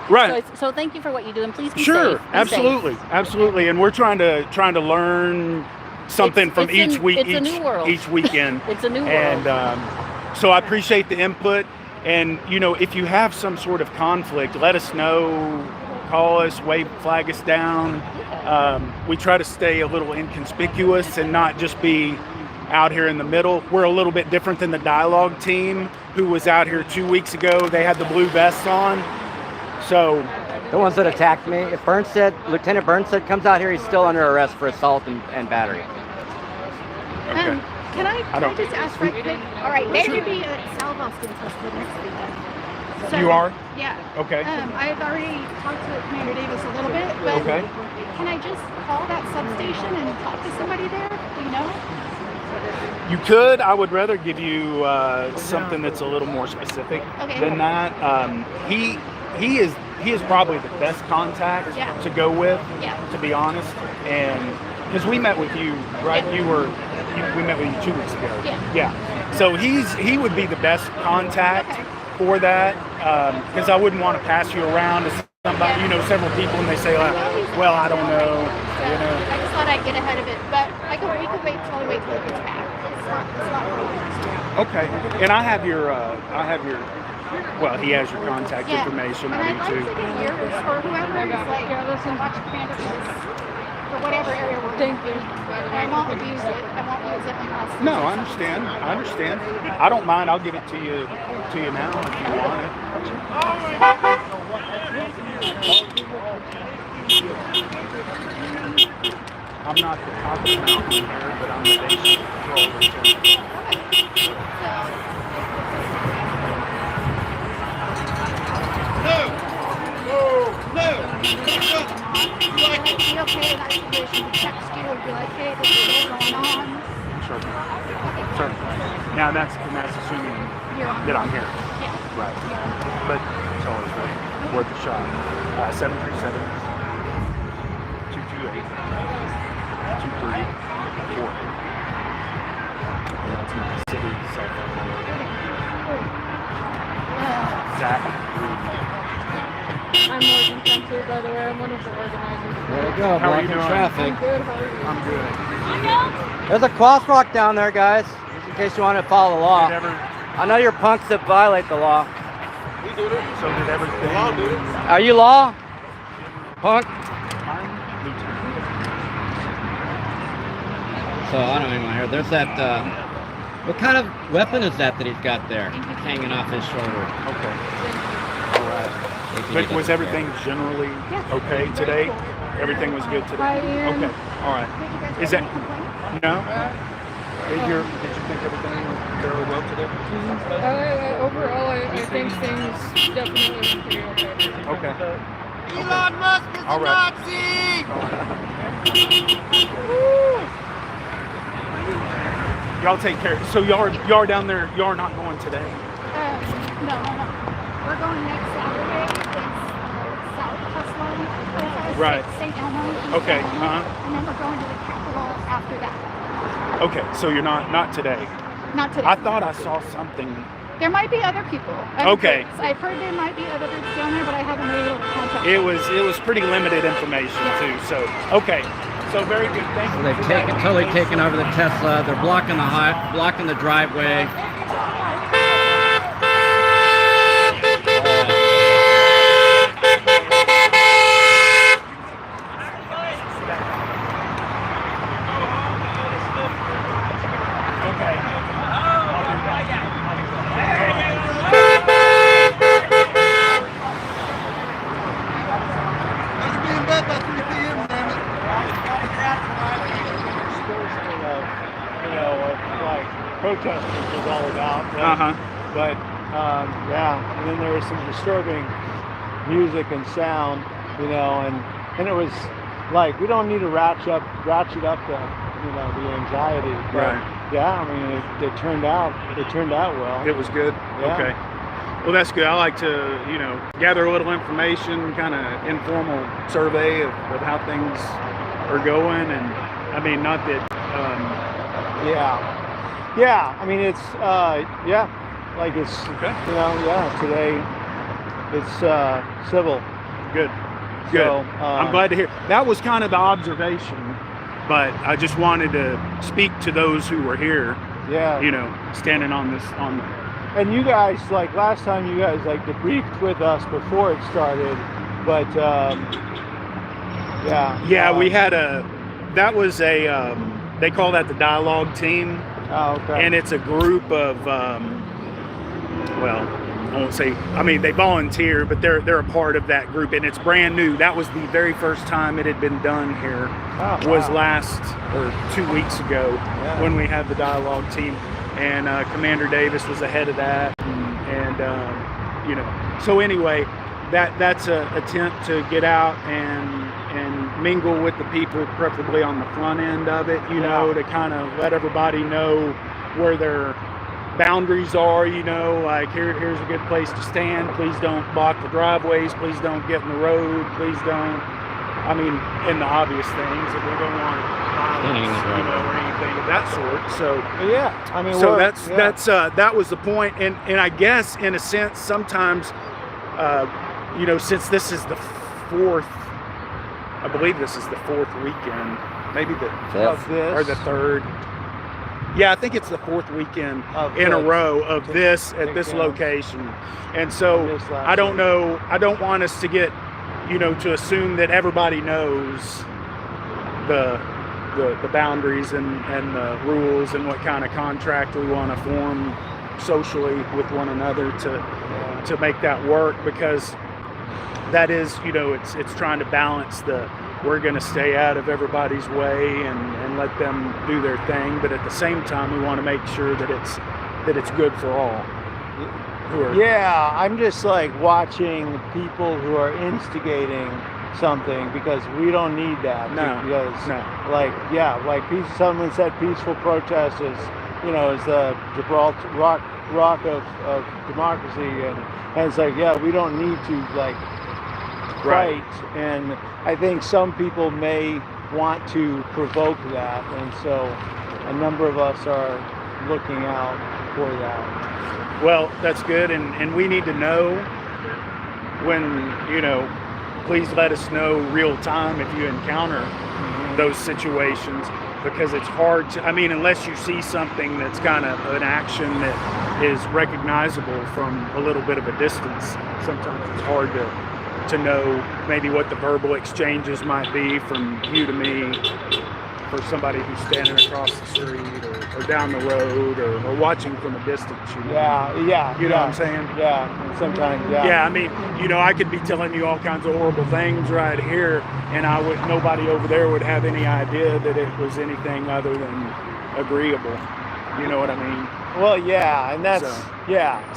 Right. So thank you for what you do, and please be Sure, safe. Be absolutely, safe. absolutely, and we're trying to learn something from It's each a- week, it's a new world. each weekend. It's a new and world. so I appreciate the input. And you know, if you have some sort of conflict, let us know. Call us, flag us down. We try to stay a little inconspicuous and not just be out here in the middle. We're a little bit different than the dialogue team who was out here 2 weeks ago. They had the blue vests on. So, The ones that attacked me, if Lieutenant Burnstead comes out here, he's still under arrest for assault and battery. okay. Can I don't- just ask right quick? All right, they're going to be at South Austin Festival next weekend. So, You are? Yeah. Okay. I've already talked to Commander Davis a little bit, but Okay. can I just call that substation and talk to somebody there? Do you know? You could. I would rather give you something that's a little more specific Okay. than that. He is probably the best contact Yeah. to go with, Yeah. to be honest. And because we met with you, right? Yeah. We met with you 2 weeks ago. Yeah. Yeah. So he would be the best contact Okay. for that, because I wouldn't want to pass you around to somebody, you know, several people, and they say, well, I don't know. So You know. I just thought I'd get ahead of it, but we could wait till he gets back. It's not really. Okay, and I have your, well, he has your contact Yeah. information. And I I'd do like too. to get yours or whoever is like, watch Commander Davis for whatever area we're in. Thank you. I won't abuse it. I won't use it unless. No, I understand. I understand. I don't mind. I'll give it to you now if you want it. I'm not the top of the mountain here, but I'm the station control lieutenant. Be okay in that situation to text you and be like, hey, this is what's going on. Sure. Sure. Now that's assuming that I'm here. Yeah. Right. But it's always worth a shot. 737 228 234. That's my city cell phone number. Zach Reed. I'm Morgan Spencer, by the way. I'm one of the organizers. There we go, How are you blocking doing? traffic. I'm good. How are you? I'm good. There's a crosswalk down there, guys, just in case you want to follow the law. I know you're punks that violate the law. We did it. So did everything. The law did it. Are you law? Punk? I'm lieutenant. So I don't even want to hear. There's that, what kind of weapon is that he's got there, hanging off his shoulder? Okay. All right. But was everything generally okay today? Everything was good today? Okay. All right. Is that no? Did you think everything went fairly well today? Overall, I think things definitely went pretty okay. Okay. Elon Musk is All a right. Nazi! Y'all take care. So y'all are down there. Y'all are not going today. No. We're going next Saturday. It's South Tesla. Right. St. Elmo. Okay. And then we're going to the Capitol after that. Okay. So you're not today. Not today. I thought I saw something. There might be other people. Okay. I've heard there might be other groups down there, but I haven't been able to contact them. It was pretty limited information too. So okay. So very good. Thank you. So they've totally taken over the Tesla. They're blocking the driveway. Protesters was all about. But yeah, and then there was some disturbing music and sound, and it was like we don't need to ratchet up the the anxiety. But Right. Yeah, I mean it turned out well. It was good. Yeah. Okay. Well, that's good. I like to gather a little information, kind of informal survey of how things are going, and I mean not that. Yeah, I mean it's like it's Okay. Today it's civil. Good. So, I'm glad to hear. That was kind of the observation, but I just wanted to speak to those who were here. Yeah. Standing on the. And you guys, like last time, you guys like debriefed with us before it started, but we had that was they call that the dialogue team. Oh, okay. And it's a group of, I won't say, I mean, they volunteer, but they're a part of that group, and it's brand new. That was the very first time it had been done here, was last, or 2 weeks ago, when we had the dialogue team. And Commander Davis was ahead of that, and so anyway, that's an attempt to get out and mingle with the people, preferably on the front end of it, to kind of let everybody know where their boundaries are, like here's a good place to stand. Please don't block the driveways. Please don't get in the road. Please don't, and the obvious things that we don't want violence, or anything of that sort. So yeah, I mean, so that was the point. And I guess in a sense, sometimes, since this is the fourth, I believe this is the fourth weekend, maybe the fifth or the third. Yeah, I think it's the fourth weekend in a row of this at this location. And so I don't know, I don't want us to get, to assume that everybody knows the boundaries and the rules and what kind of contract we want to form socially with one another to make that work, because that is, it's trying to balance we're going to stay out of everybody's way and let them do their thing, but at the same time we want to make sure that it's good for all. I'm just like watching people who are instigating something, because we don't need that. Someone said peaceful protest is the Gibraltar rock of democracy, and it's like, we don't need to fight. And I think some people may want to provoke that, and so a number of us are looking out for that. Well, that's good, and we need to know when, please let us know real time if you encounter those situations, because it's hard to, unless you see something that's kind of an action that is recognizable from a little bit of a distance. Sometimes it's hard to know maybe what the verbal exchanges might be from you to me, for somebody who's standing across the street or down the road or watching from a distance. You know? Yeah. You know what I'm saying? Yeah. Sometimes. Yeah. Yeah. I mean, you know, I could be telling you all kinds of horrible things right here, and nobody over there would have any idea that it was anything other than agreeable. You know what I mean? Well, yeah, and that's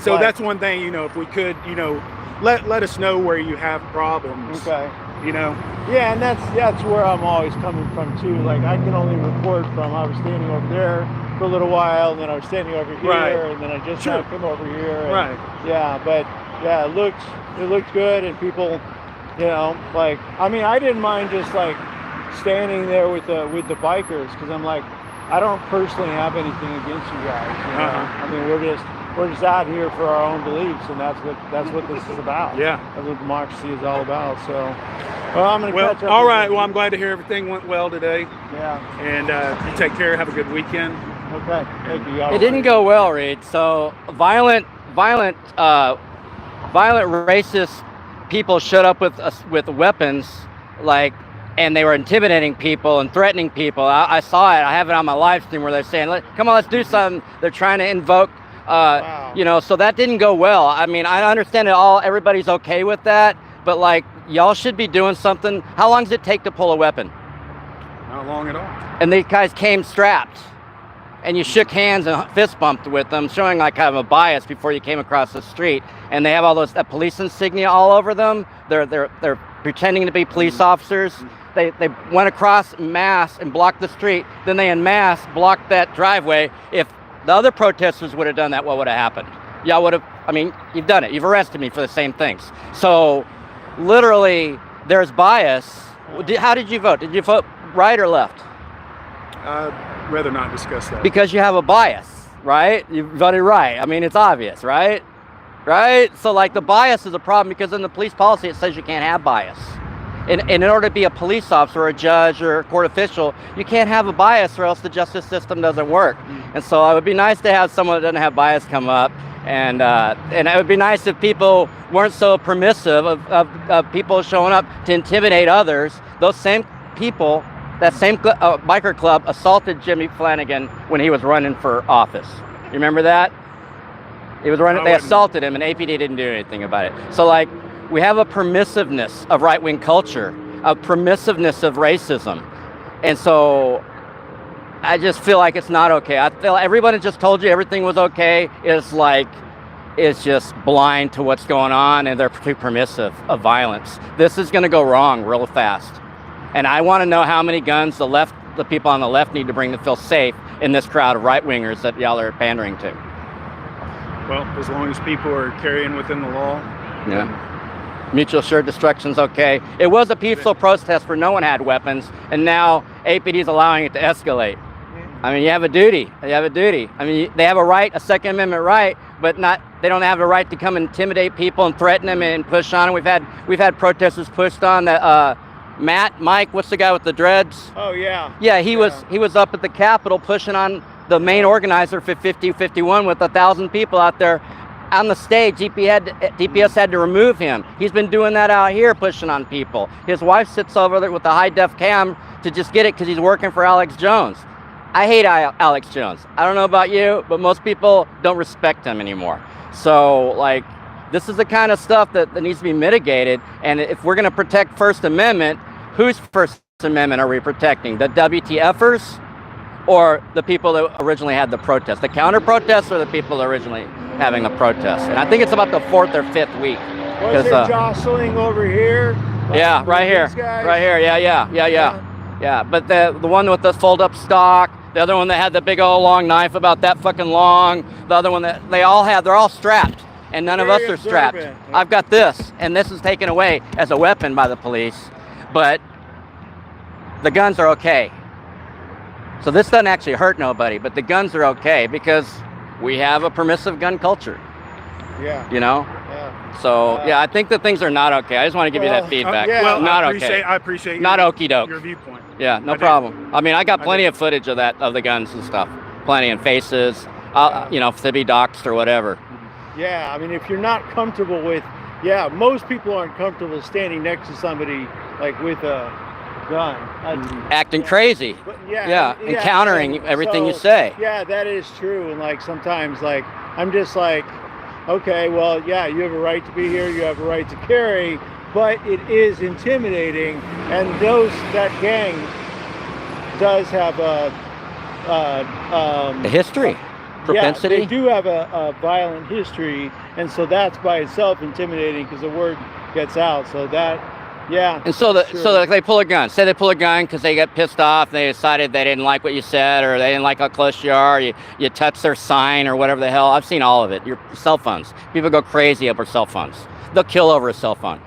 So that's one thing. You know, if we could, you know, let us know where you have problems. Okay. You know. Yeah, and that's where I'm always coming from too. Like I can only report from I was standing over there for a little while, and then I was standing over here, Right. and then I just now come over here. And, Right. Yeah, but yeah, it looked good, and people, you know, like I mean, I didn't mind just like standing there with the bikers because I'm like, I don't personally have anything against you guys. You know? I mean, we're just out here for our own beliefs, and that's what this is about. Yeah, that's what democracy is all about. So, well, I'm gonna catch up. All with right. you. Well, I'm glad to hear everything went well today. Yeah. And you take care. Have a good weekend. Okay. Thank you. It didn't go well, Reed. So violent racist people showed up with weapons, like, and they were intimidating people and threatening people. I saw it. I have it on my live stream where they're saying, "Come on, let's do something." They're trying to invoke, you know. So that didn't go well. I mean, I understand everybody's okay with that, but like, y'all should be doing something. How long does it take to pull a weapon? Not long at all. And these guys came strapped, and you shook hands and fist bumped with them, showing like kind of a bias before you came across the street. And they have all that police insignia all over them. They're pretending to be police officers. They went across en masse and blocked the street. Then they en masse blocked that driveway. If the other protesters would have done that, what would have happened? Y'all would have, I mean, you've done it. You've arrested me for the same things. So literally, there's bias. How did you vote? Did you vote right or left? I'd rather not discuss that. Because you have a bias, right? You voted right. I mean, it's obvious, right? Right? So like the bias is a problem because in the police policy, it says you can't have bias. And in order to be a police officer or a judge or a court official, you can't have a bias or else the justice system doesn't work. And so it would be nice to have someone that doesn't have bias come up. And it would be nice if people weren't so permissive of people showing up to intimidate others. Those same people, that same biker club assaulted Jimmy Flanagan when he was running for office. You remember that? He was running, they assaulted him and APD didn't do anything about it. So like, we have a permissiveness of right-wing culture, a permissiveness of racism. And so I just feel like it's not okay. I feel everyone just told you everything was okay is just blind to what's going on, and they're too permissive of violence. This is gonna go wrong real fast. And I wanna know how many guns the people on the left need to bring to feel safe in this crowd of right-wingers that y'all are pandering to. Well, as long as people are carrying within the law. Yeah. Mutual assured destruction's okay. It was a peaceful protest where no one had weapons, and now APD is allowing it to escalate. I mean, you have a duty. I mean, they have a right, a Second Amendment right, but they don't have a right to come intimidate people and threaten them and push on them. We've had protesters pushed on that. Mike, what's the guy with the dreads? Oh yeah. Yeah, he was up at the Capitol pushing on the main organizer for 5051 with 1,000 people out there on the stage. DPS had to remove him. He's been doing that out here, pushing on people. His wife sits over there with the high-def cam to just get it because he's working for Alex Jones. I hate Alex Jones. I don't know about you, but most people don't respect him anymore. So, like, this is the kind of stuff that needs to be mitigated. And if we're going to protect First Amendment, whose First Amendment are we protecting? The WTFers or the people that originally had the protest? The counter-protests or the people originally having the protest? And I think it's about the 4th or 5th week. Was there jostling over here? Yeah, right here. Right here. Yeah. But the one with the fold-up stock, the other one that had the big old long knife about that fucking long, the other one that they're all strapped, and none of us are strapped. I've got this, and this is taken away as a weapon by the police, but the guns are okay. So this doesn't actually hurt nobody, but the guns are okay because we have a permissive gun culture. Yeah. You know? Yeah. So, I think that things are not okay. I just want to give you that feedback. Well, not I appreciate not okey doke. Your viewpoint. Yeah, no problem. I mean, I got plenty of footage of the guns and stuff. Plenty, and faces, to be doxxed or whatever. Yeah, I mean, if you're not comfortable with, most people aren't comfortable standing next to somebody like with a gun. Acting crazy. But and countering everything you say. Yeah, that is true. And like sometimes, like I'm just like, okay, well, yeah, you have a right to be here. You have a right to carry, but it is intimidating. And that gang does have a history, propensity. Yeah, they do have a violent history, and so that's by itself intimidating because the word gets out. So that. Yeah. And so they pull a gun. Say they pull a gun because they get pissed off. And they decided they didn't like what you said, or they didn't like how close you are. You touch their sign or whatever the hell. I've seen all of it. Your cell phones. People go crazy over cell phones. They'll kill over a cell phone.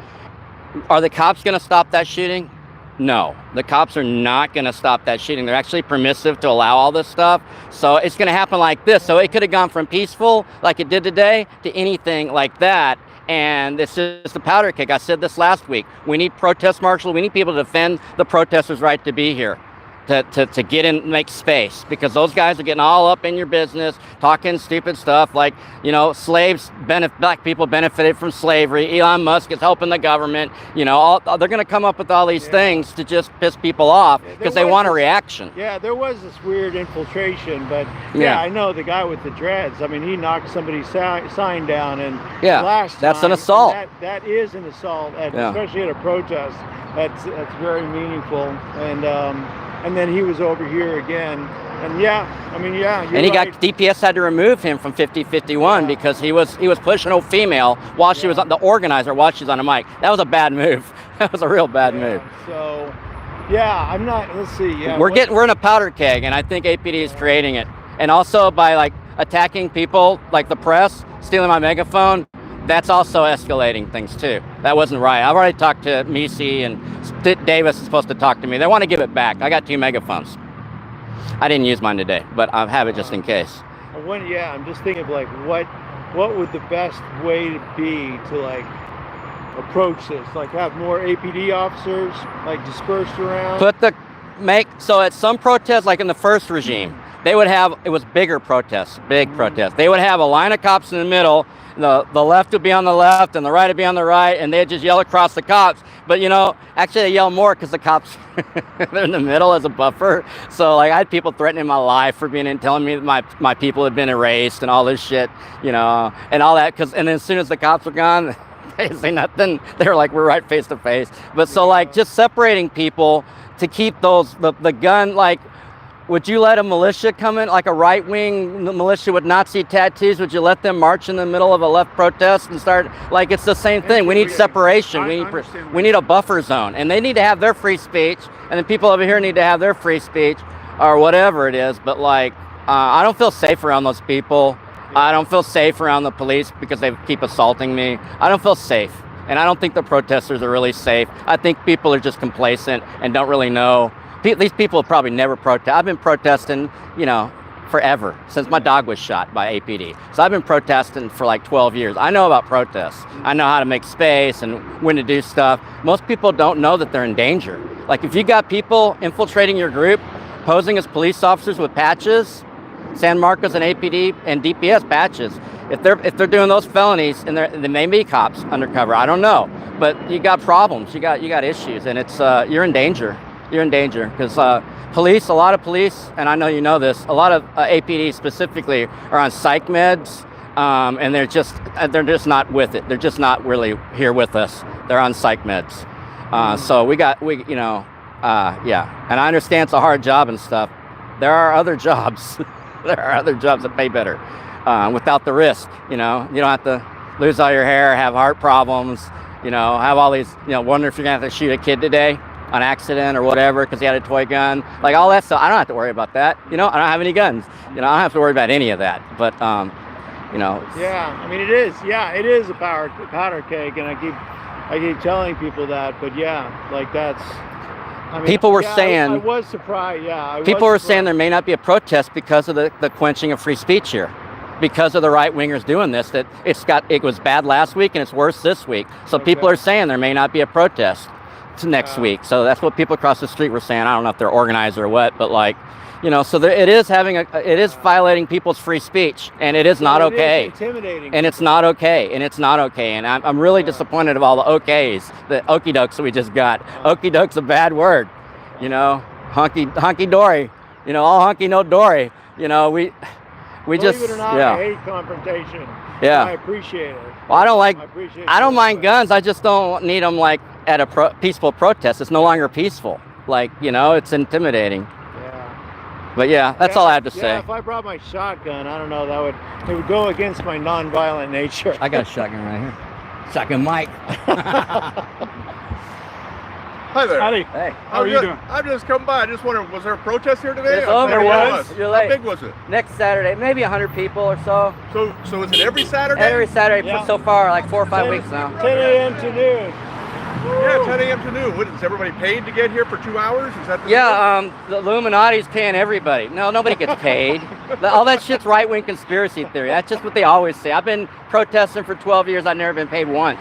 Are the cops going to stop that shooting? No, the cops are not going to stop that shooting. They're actually permissive to allow all this stuff. So it's going to happen like this. So it could have gone from peaceful, like it did today, to anything like that. And it's just a powder keg. I said this last week. We need protest marshals. We need people to defend the protesters' right to be here, to get in, make space, because those guys are getting all up in your business, talking stupid stuff like, black people benefited from slavery. Elon Musk is helping the government. They're going to come up with all these things to just piss people off because they want a reaction. Yeah, there was this weird infiltration, but I know the guy with the dreads. I mean, he knocked somebody's sign down, and that's an assault. That is an assault, especially at a protest. That's very meaningful, and then he was over here again, and and he got DPS had to remove him from 5051 because he was pushing a female while she was on the organizer while she's on a mic. That was a bad move. That was a real bad move. So I'm not. Let's see. Yeah, we're in a powder keg, and I think APD is creating it, and also by like attacking people like the press, stealing my megaphone. That's also escalating things too. That wasn't right. I've already talked to Misi, and Davis is supposed to talk to me. They want to give it back. I got 2 megaphones. I didn't use mine today, but I have it just in case. I'm just thinking of like what would the best way to be to like approach this? Like have more APD officers like dispersed around. So at some protests, like in the first regime, it was bigger protests, big protests. They would have a line of cops in the middle. The left would be on the left and the right would be on the right, and they'd just yell across the cops. But actually they yell more because the cops they're in the middle as a buffer. So like I had people threatening my life for being in, telling me that my people had been erased and all this shit, and all that. And then as soon as the cops were gone, they didn't say nothing. They were like, we're right face to face. But so like just separating people to keep the gun like. Would you let a militia come in, like a right-wing militia with Nazi tattoos? Would you let them march in the middle of a left protest and start? Like, it's the same thing. We need separation. We need a buffer zone. And they need to have their free speech. And the people over here need to have their free speech or whatever it is. But, like, I don't feel safe around those people. I don't feel safe around the police because they keep assaulting me. I don't feel safe. And I don't think the protesters are really safe. I think people are just complacent and don't really know. These people have probably never protested. I've been protesting, forever, since my dog was shot by APD. So I've been protesting for like 12 years. I know about protests. I know how to make space and when to do stuff. Most people don't know that they're in danger. Like if you got people infiltrating your group, posing as police officers with patches, San Marcos and APD and DPS patches, if they're doing those felonies, and they may be cops undercover, I don't know. But you got problems, you got issues, and it's you're in danger. You're in danger because a lot of police, and I know you know this, a lot of APD specifically are on psych meds, and they're just not with it. They're just not really here with us. They're on psych meds. So and I understand it's a hard job and stuff. There are other jobs. There are other jobs that pay better without the risk. You don't have to lose all your hair, have heart problems, have all these, wonder if you're gonna have to shoot a kid today on accident or whatever because he had a toy gun, like all that stuff. I don't have to worry about that. I don't have any guns. I don't have to worry about any of that. But Yeah, I mean it is. Yeah, it is a powder keg, and I keep telling people that. But that's. People were saying. I was surprised. Yeah. People were saying there may not be a protest because of the quenching of free speech here, because of the right wingers doing this. That it was bad last week and it's worse this week. So people are saying there may not be a protest next week. So that's what people across the street were saying. I don't know if they're organized or what, but so it is violating people's free speech, and it is not okay. It is intimidating. And it's not okay. And I'm really disappointed of all the okays, the okey dokes that we just got. Okey doke's a bad word. you know, hunky dory, you know, all hunky no dory. You know, we just Believe it or not, yeah. I hate confrontation. Yeah. I appreciate it. Well, I don't it, mind but- guns. I just don't need them like at a peaceful protest. It's no longer peaceful. Like, you know, it's intimidating. Yeah. But yeah, that's all I have to say. Yeah, if I brought my shotgun, I don't know, it would go against my non-violent nature. I got a shotgun right here. Shotgun Mike. Hi there. Howdy. Hey. How are you doing? I'm just coming by. I just wondering, was there a protest here today? It's I over. thought there Was. was. You're How late. big was it? Next Saturday, maybe 100 people or so. So is it every Saturday? Every Saturday Yeah. so far, like 4 or 5 weeks now. 10 a.m. to noon. Yeah, 10 a.m. to noon. What, is everybody paid to get here for 2 hours? Is that the Yeah, the Illuminati's paying everybody. No, nobody gets paid. All that shit's right-wing conspiracy theory. That's just what they always say. I've been protesting for 12 years. I've never been paid once.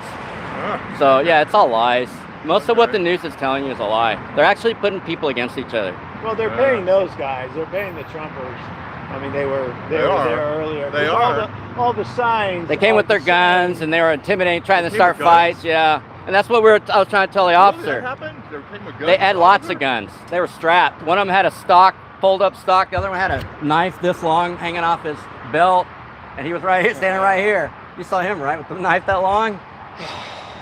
So yeah, it's all lies. Most of what the news is telling you is a lie. They're actually putting people against each other. Well, they're paying those guys. They're paying the Trumpers. I mean, they were there earlier. They Because are. all the signs. They came all with their the guns signs. and they were intimidating, trying to They came start with guns? fights. Yeah, and that's what I was trying to tell the Really, officer. that happened? They came with guns They had all lots over? of guns. They were strapped. One of them had a stock, fold-up stock. The other one had a knife this long hanging off his belt, and he was right here, standing right here. You saw him, right, with the knife that long?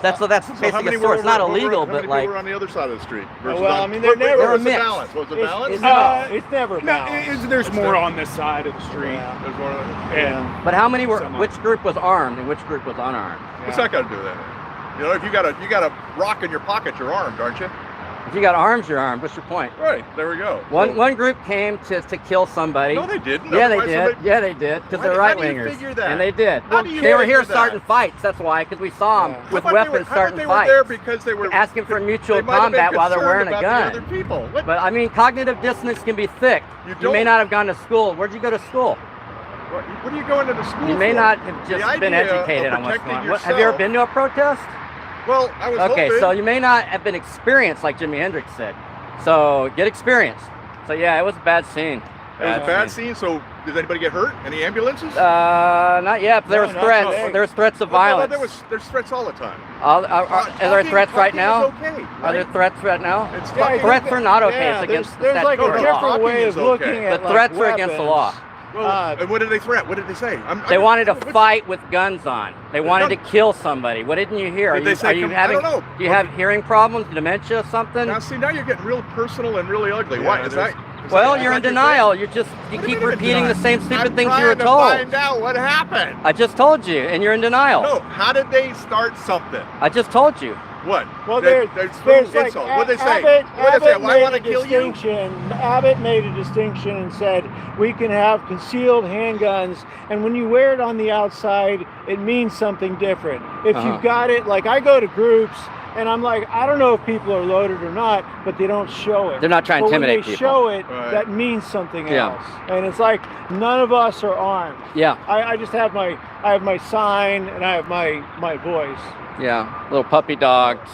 That's So basically how many a sword. It's not were- illegal, how many but like people were on the other side of the street? Well, versus I on- mean, they're never- Where was the mixed. balance? Was the balance? It's never No, balanced. there's more on this side of the street. Yeah. There's one of them. And But how many were? Some of Which group was armed and which group was unarmed? What's that got to do with that? You know, if you got a rock in your pocket, you're armed, aren't you? If you got arms, you're armed. What's your point? Right. There we go. One group came to kill somebody. No, they didn't. Yeah, they Otherwise did. somebody- Yeah, they did. Because they're How right do you wingers. figure that? And they did. How do you They were here figure that? starting fights. That's why. Because we saw them with How about weapons how about starting they fights. were there because they were Asking for mutual they might have been combat while they're concerned wearing a about the gun. other people. What? But I mean, cognitive dissonance can be thick. You may don't- not have gone to school. Where'd you go to school? What are you going to the school You may for? not have The just been idea educated of on what's protecting going on. Have you ever yourself- been to a protest? Well, I was Okay, hoping. so you may not have been experienced like Jimi Hendrix said. So get experience. So yeah, it was a bad scene. It was a bad scene. So did anybody get hurt? Any ambulances? Not yet. But there was not threats. today. There was threats of Well, violence. there's threats all the time. Are there threats right Talking now? is okay, Are there right? threats right now? It's Yeah, talking- Threats are not okay. Yeah, It's against the there's like a statutory law. different way of Talking is looking okay. at The like, threats are against the weapons. law. Well, and what did they threat? What did they say? They wanted to fight with guns on. They wanted to kill somebody. What didn't you hear? Did they say Are you I having? don't know. Do you have hearing problems, dementia, something? Now, see, now you're getting real personal and really ugly. Why? Is that? Well, is you're that in your denial. thing? You What do keep you mean in repeating the denial? same stupid I'm things you were trying to told. find out what happened. I just told you, and you're in denial. No, how did they start something? I just told you. What? Well, They- there's there's like insult. What did they say? Abbott, What did they say? Abbott Well, I made want a to kill you. distinction. Abbott made a distinction and said we can have concealed handguns, and when you wear it on the outside, it means something different. If Uh-huh. you've got it, like I go to groups. And I'm like, I don't know if people are loaded or not, but they don't show it. They're not trying to But intimidate when they people. show it, Right. that means something Yeah. else. And it's like none of us are armed. Yeah, I just have my sign and I have my voice. yeah. Little puppy dogs,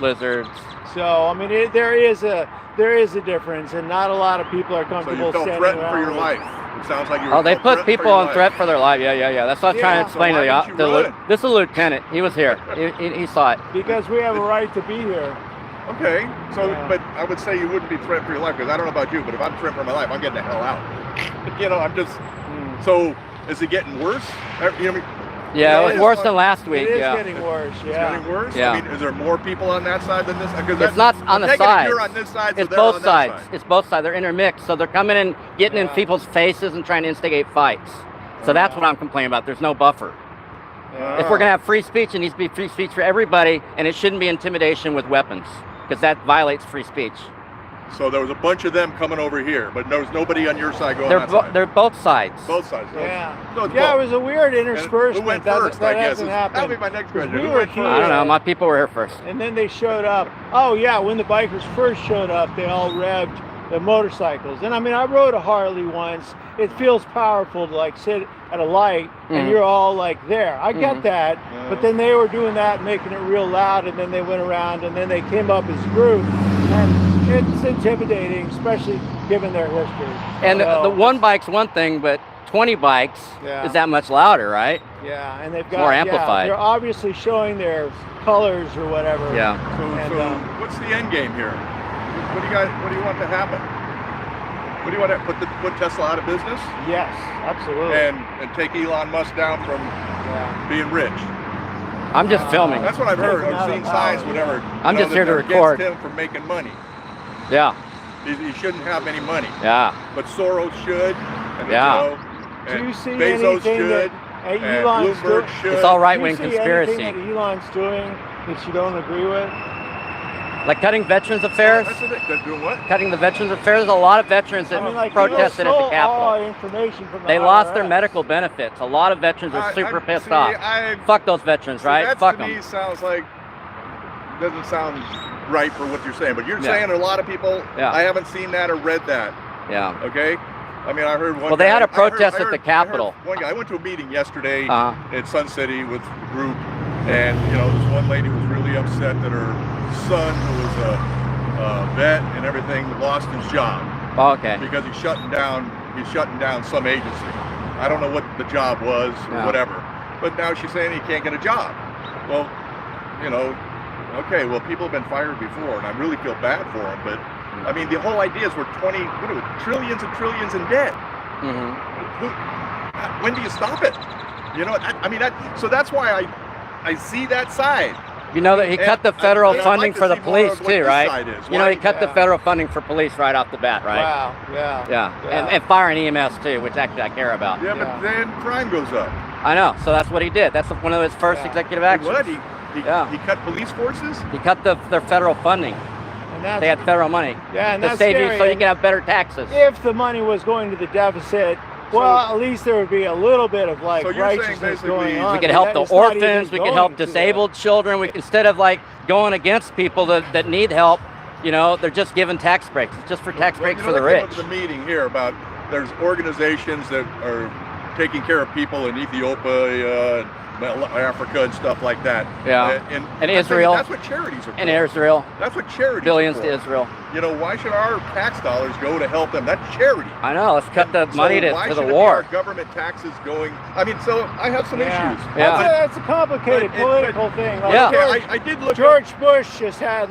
lizards. So I mean, there is a difference, and not a lot of people are So comfortable you felt standing threatened around for your with- life. It sounds like you were Oh, they felt put threatened people for your on life. threat for their life. Yeah. That's what I was trying Yeah, to explain so to why didn't you run? This is a lieutenant. He was here. He saw it. because we have a right to be here. Okay, so Yeah. but I would say you wouldn't be threatened for your life because I don't know about you, but if I'm threatened for my life, I'm getting the hell out. You know, I'm just. So is it getting worse? You know, what I mean, Yeah, it was it's worse like- than last week. It is Yeah. getting worse. it's Yeah. getting worse. Yeah. I mean, is there more people on that side than this? Because It's not on the sides. You're on this side. So It's they're both on that sides. side. It's both sides. They're intermixed. So they're coming in, getting in Yeah. people's faces and trying to instigate fights. So that's what I'm complaining about. There's no buffer. Yeah. If we're going to have free speech, it needs to be free speech for everybody, and it shouldn't be intimidation with weapons, because that violates free speech. So there was a bunch of them coming over here, but there was nobody on your side going that side. They're both sides. Both sides. Yeah. So it's Yeah, it both. was a weird And interspersement. who went that first? that I guess hasn't is- happened. that'll be my next question. We Who were went first? here. I don't know. My people were here first. And then they showed up. Oh yeah, when the bikers first showed up, they all revved the motorcycles. And I mean, I rode a Harley once. It feels powerful to like sit at a light and Mhm. you're all like there. I get Mhm. that. But then they were doing that, making it real loud, and then they went around and then they came up as a group. And it's intimidating, especially given their history. And So- the one bike's one thing, but 20 bikes Yeah. is that much louder, right? Yeah, and they've got more yeah, amplified. they're obviously showing their colors or whatever. Yeah. So, And, so what's the end game here? What do you want to happen? What do you want to put Tesla out of business? Yes, absolutely. And take Elon Musk down from being rich. I'm just filming. That's what I've heard. I've seen signs, whatever. I'm just here to that record. Against him for making money. Yeah. He shouldn't have any money. Yeah. But Soros should. And, Yeah. and Do you see Bezos anything should. that And Elon's Bloomberg doing? should. It's all right-wing Do you see conspiracy. anything that Elon's doing that you don't agree with? Like cutting veterans affairs. That's it. They're doing what? Cutting the veterans affairs. There's a lot of veterans that protested at the Capitol. Information from the They lost their IRS. medical benefits. A lot of veterans are super pissed see, off. Fuck those veterans, So right? that Fuck to me them. sounds like, doesn't sound right for what you're saying. But you're Yeah. saying a lot of people, Yeah. I haven't seen that or read that. Yeah. Okay? I mean, I heard one Well, they guy- had a I heard- protest I at the heard- Capitol. I heard one guy, I went to a meeting yesterday Uh-huh. at Sun City with a group, and, you know, this one lady was really upset that her son, who was a vet and everything, lost his job. Oh, okay. Because he's shutting down some agency. I don't know what the job was or Yeah. whatever. But now she's saying he can't get a job. Well, you know, okay, well, people have been fired before, and I really feel bad for them. But I mean, the whole idea is we're trillions and trillions in debt. When do you stop it? You know, so that's why I see that side. You know that he cut the federal funding for the police too, right? Side is. You know, he Why- cut the federal funding for police right off the bat, right? Wow. Yeah. Yeah. And fire and EMS too, which actually I care about. Yeah, but then crime goes up. I know. So that's what he did. That's one of his first executive actions. What? He cut police forces? He cut their federal funding. And that's, They had federal money yeah, and to that's save you scary. so you can have better taxes. If the money was going to the deficit, well, at least there would be a little bit of like So you're saying righteousness basically going on. We could but help that the is not even orphans. We could going help to disabled children. We instead of like going against people that need help, you know, they're just giving tax breaks. It's just for tax breaks for the They came rich. up to the meeting here about there's organizations that are taking care of people in Ethiopia, Africa, and stuff like that. Yeah. And Israel. That's what charities are for. In Israel. That's what charities Billions are to for. Israel. You know, why should our tax dollars go to help them? That's charity. I know. Let's cut the money why for the should war. Our government taxes going? I mean, so I have some issues. Yeah. That's a complicated political thing. Like Yeah. I did look. George Bush just had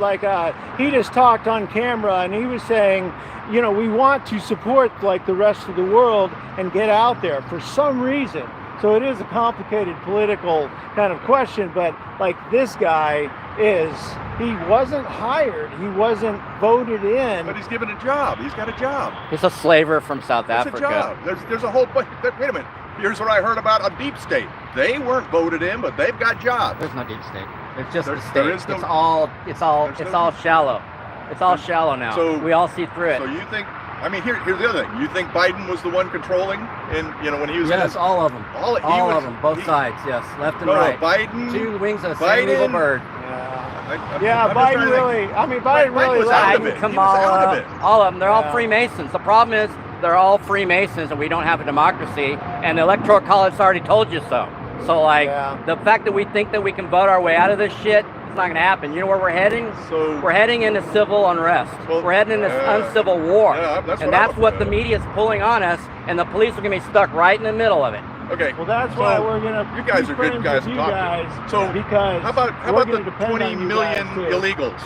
he just talked on camera and he was saying, you know, we want to support like the rest of the world and get out there for some reason. So it is a complicated political kind of question, but like this guy he wasn't hired, he wasn't voted in. But he's given a job. He's got a job. He's a slaver from South That's Africa. a job. There's a whole bunch. Wait a minute. Here's what I heard about a deep state. They weren't voted in, but they've got jobs. There's no deep state. It's just the There state. is no- It's all shallow. It's all shallow now. So we all see through it. So you think? I mean, here's the other thing. You think Biden was the one controlling, when he was? Yes, all of them. All of them, both sides. Yes, left and right. Biden. Two wings of the same evil bird. Biden really. I mean, Biden really. was out of it. Biden, He was out of it. all of them. They're all Freemasons. The problem is they're all Freemasons, and we don't have a democracy. And the Electoral College already told you so. So the fact that we think that we can vote our way out of this shit, it's not going to happen. You know where we're heading? We're heading into civil unrest. We're heading into uncivil war. That's and what the media is pulling on us, and the police are going to be stuck right in the middle of it. Okay. Well, that's why we're gonna. You guys be are good friends guys with to you talk guys, to. So because how about we're the gonna depend 20 on you million guys, too. illegals?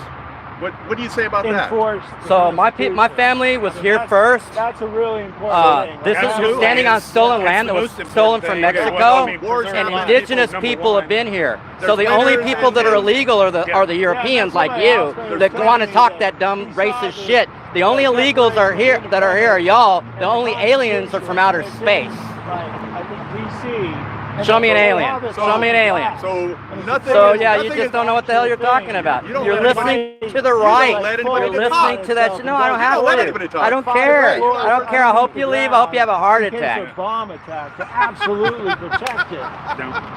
What do you say about Enforce that? the So my Constitution. family was here That's- first. That's a really important thing. This Like, is standing on stolen land that was stolen from Mexico, and indigenous people have been here. So the only people that are illegal are the Europeans like you that want to talk that dumb racist shit. The only illegals are here are y'all. The only aliens are from outer space. I think DC. Show me an alien. Show me an alien. So nothing. So yeah, you just don't know what the hell you're talking about. You're listening to the right. You're listening to that shit. No, I don't have to. I don't care. I don't care. I hope you leave. I hope you have a heart In case attack. of bomb attack to absolutely protect it.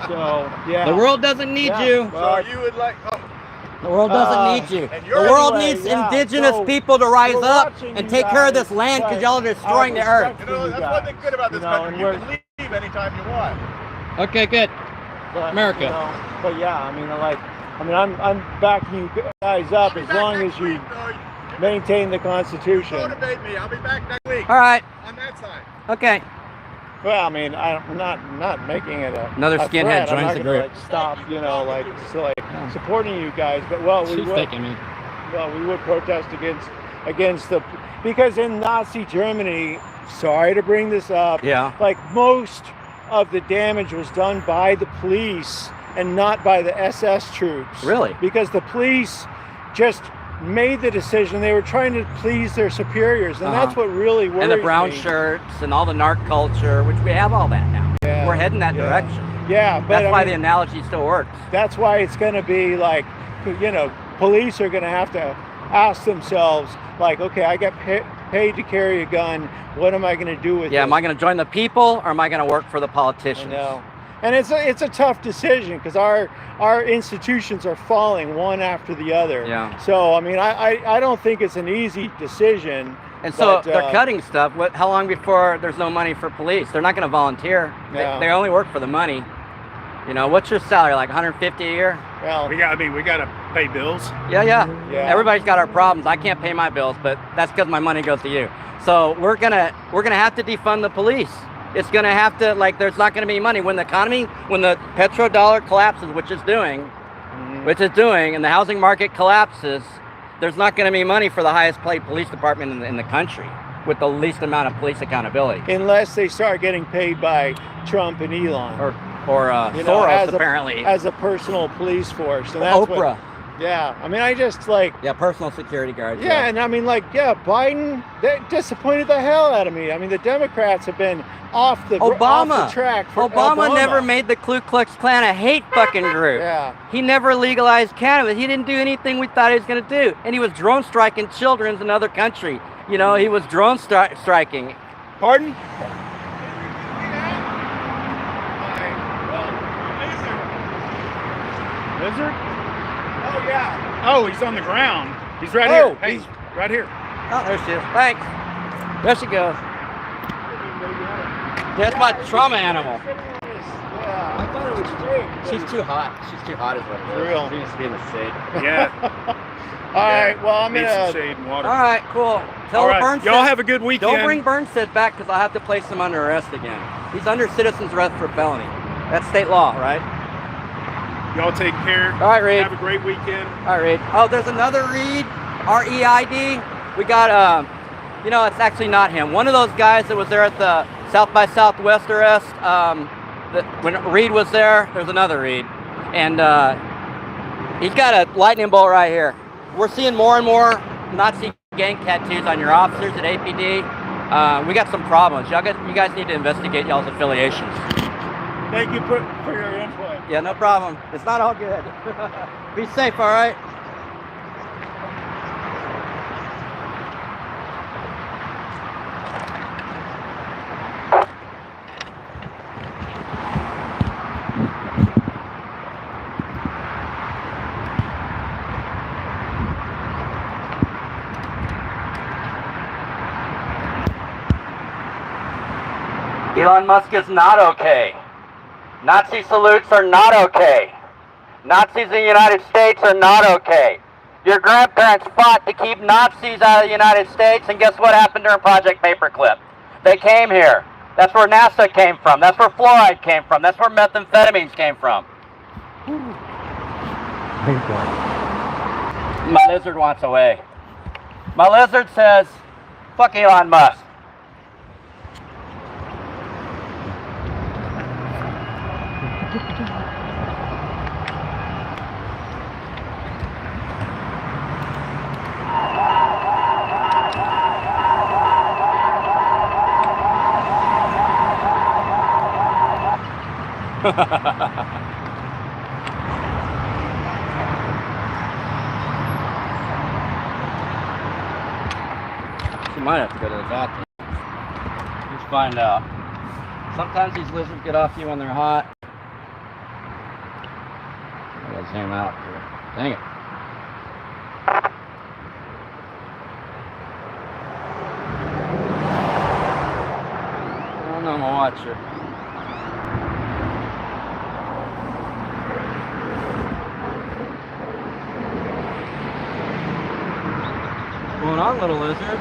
So yeah. The world doesn't need you. So you would like? The world doesn't need you. and The you're- world anyway, needs yeah, indigenous so people to rise we're up watching and you take care of guys, this land because but y'all are destroying the earth. You know, that's one thing good about this country. You can leave anytime you want. Okay, good. But, America. you know, but yeah, I'm backing you guys up as long as you maintain the Constitution. Motivate me. I'll be back next week. All right. On that side. Okay. Well, I'm not making it Another a skinhead threat. I'm joins not the gonna, group. stop, supporting you guys. But we would protest against against the, because in Nazi Germany, sorry to bring this up, Yeah. like most of the damage was done by the police and not by the SS troops. Really? Because the police just made the decision. They were trying to please their superiors, and that's what really worries And the brown me. shirts and all the narc culture, which we have all that now. Yeah, We're heading that direction. Yeah, but That's I why mean, the analogy still works. that's why it's going to be like, you know, police are going to have to ask themselves, like, okay, I get paid to carry a gun. What am I going to do with it? Yeah, am I going to join the people or am I going to work for the politicians? I know. And it's a tough decision because our institutions are falling one after the other. Yeah. So I mean, I don't think it's an easy decision. And so but, they're cutting stuff. How long before there's no money for police? They're not going to volunteer. Yeah. They only work for the money. You know, what's your salary? Like 150 a year? Well, we got to pay bills. Yeah. Yeah. Everybody's got our problems. I can't pay my bills, but that's because my money goes to you. So we're gonna have to defund the police. It's gonna have to, like, there's not gonna be money when the economy, when the petrodollar collapses, which it's doing, and the housing market collapses. There's not gonna be money for the highest paid police department in the country with the least amount of police accountability. Unless they start getting paid by Trump and Elon. Or you know, Soros, apparently. as a personal police force. And that's Oprah. Yeah, I mean, I just like... Yeah, personal security guards. Yeah, and I mean, like, yeah, Biden, they disappointed the hell out of me. I mean, the Democrats have been off the track for Obama never made the Ku Klux Klan a hate fucking group. Yeah. He never legalized cannabis. He didn't do anything we thought he was going to do. And he was drone striking children in another country. You know, he was drone striking. Pardon? Lizard? Oh, yeah. Oh, he's on the ground. He's right here. Hey, he's right here. Oh, there she is. Thanks. There she goes. That's my trauma animal. Yeah, I thought it was great. She's too hot. She's too hot, is what it is. Real. She needs to be in the shade. Yeah. All right, well, I'm Need gonna... some shade and water. All right, cool. Tell All right, Burnstead, y'all have a good weekend. Don't bring Burnstead back because I'll have to place him under arrest again. He's under citizen's arrest for felony. That's state law, right? Y'all take care. All right, Reed. Have a great weekend. All right, Reed. Oh, there's another Reed, R-E-I-D. We got, you know, it's actually not him. One of those guys that was there at the South by Southwest arrest, when Reed was there, there's another Reed. And he's got a lightning bolt right here. We're seeing more and more Nazi gang tattoos on your officers at APD. We got some problems. You guys need to investigate y'all's affiliations. Thank you for your input. Yeah, no problem. It's not all good. Be safe, all right? Elon Musk is not okay. Nazi salutes are not okay. Nazis in the United States are not okay. Your grandparents fought to keep Nazis out of the United States, and guess what happened during Project Paperclip? They came here. That's where NASA came from. That's where fluoride came from. That's where methamphetamines came from. My lizard wants away. My lizard says, fuck Elon Musk. She might have to go to the bathroom. Let's find out. Sometimes these lizards get off you when they're hot. I gotta zoom out here. Dang it. Oh no, I'm gonna watch her. What's going on, little lizard?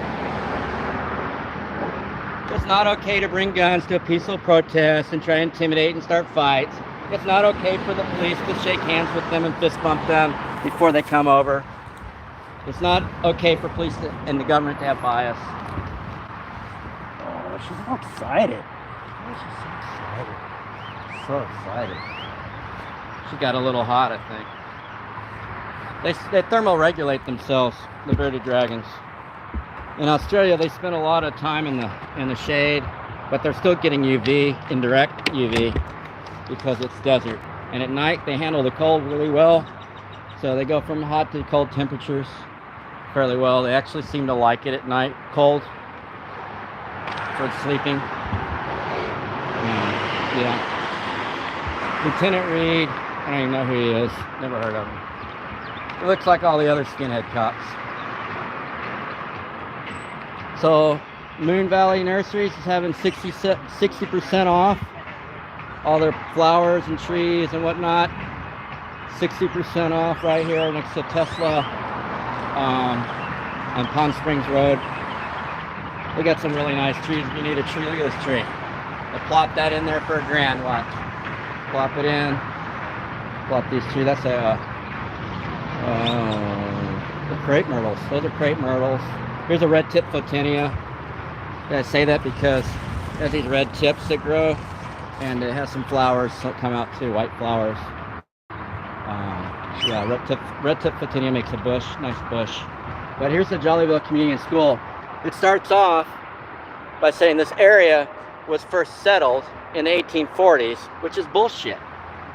It's not okay to bring guns to a peaceful protest and try to intimidate and start fights. It's not okay for the police to shake hands with them and fist bump them before they come over. It's not okay for police and the government to have bias. Oh, she's all excited. Oh, she's so excited. So excited. She got a little hot, I think. They thermoregulate themselves, the bearded dragons. In Australia, they spend a lot of time in the shade, but they're still getting UV, indirect UV, because it's desert. And at night, they handle the cold really well. So they go from hot to cold temperatures fairly well. They actually seem to like it at night, cold, for sleeping. Yeah. Lieutenant Reed, I don't even know who he is. Never heard of him. He looks like all the other skinhead cops. So Moon Valley Nurseries is having 60% off all their flowers and trees and whatnot. 60% off right here next to Tesla on Palm Springs Road. They got some really nice trees. If you need a tree, look at this tree. I plop that in there for $1,000. Watch. Plop it in. Plop these trees. That's the crepe myrtles. Those are crepe myrtles. Here's a red tip photinia. I say that because it has these red tips that grow, and it has some flowers that come out too, white flowers. Yeah, red tip photinia makes a bush, nice bush. But here's the Jollyville Community School. It starts off by saying this area was first settled in the 1840s, which is bullshit.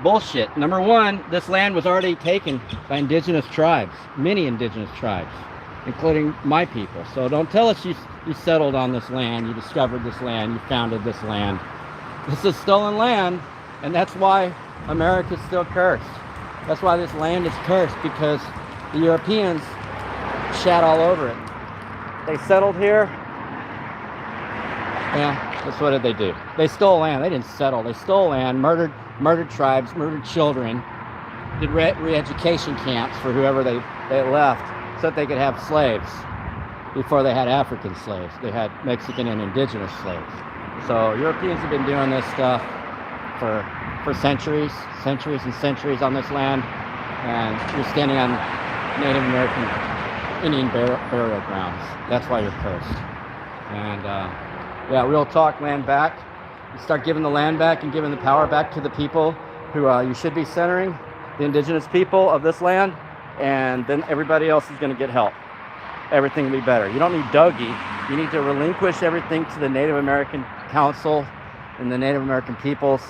Bullshit. Number one, this land was already taken by indigenous tribes, many indigenous tribes, including my people. So don't tell us you settled on this land, you discovered this land, you founded this land. This is stolen land, and that's why America's still cursed. That's why this land is cursed, because the Europeans shat all over it. They settled here. Yeah, that's what did they do? They stole land. They didn't settle. They stole land, murdered tribes, murdered children, did re-education camps for whoever they left so that they could have slaves. Before they had African slaves, they had Mexican and indigenous slaves. So Europeans have been doing this stuff for centuries and centuries on this land, and you're standing on Native American Indian burial grounds. That's why you're cursed. And yeah, real talk, land back. You start giving the land back and giving the power back to the people who you should be centering, the indigenous people of this land, and then everybody else is going to get help. Everything will be better. You don't need Dougie. You need to relinquish everything to the Native American Council and the Native American peoples,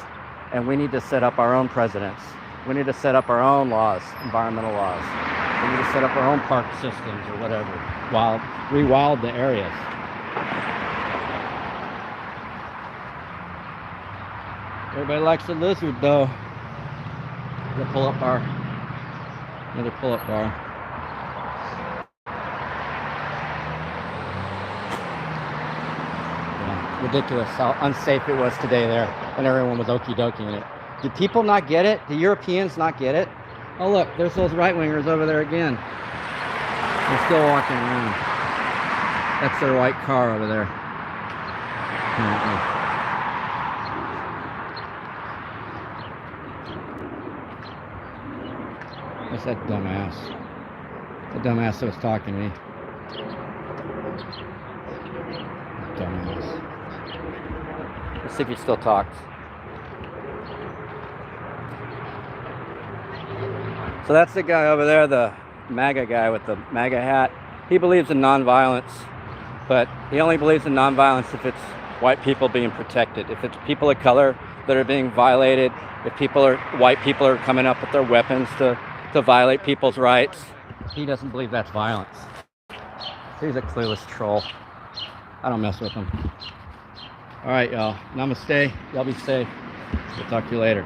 and we need to set up our own presidents. We need to set up our own laws, environmental laws. We need to set up our own park systems or whatever, rewild the areas. Everybody likes the lizard though. Another pull-up bar. Ridiculous how unsafe it was today there, and everyone was okie dokie in it. Did people not get it? Do Europeans not get it? Oh look, there's those right-wingers over there again. They're still walking around. That's their white car over there. That's that dumbass. The dumbass that was talking to me. Dumbass. Let's see if he still talks. So that's the guy over there, the MAGA guy with the MAGA hat. He believes in nonviolence, but he only believes in nonviolence if it's white people being protected, if it's people of color that are being violated, if white people are coming up with their weapons to violate people's rights. He doesn't believe that's violence. He's a clueless troll. I don't mess with him. All right, y'all. Namaste. Y'all be safe. We'll talk to you later.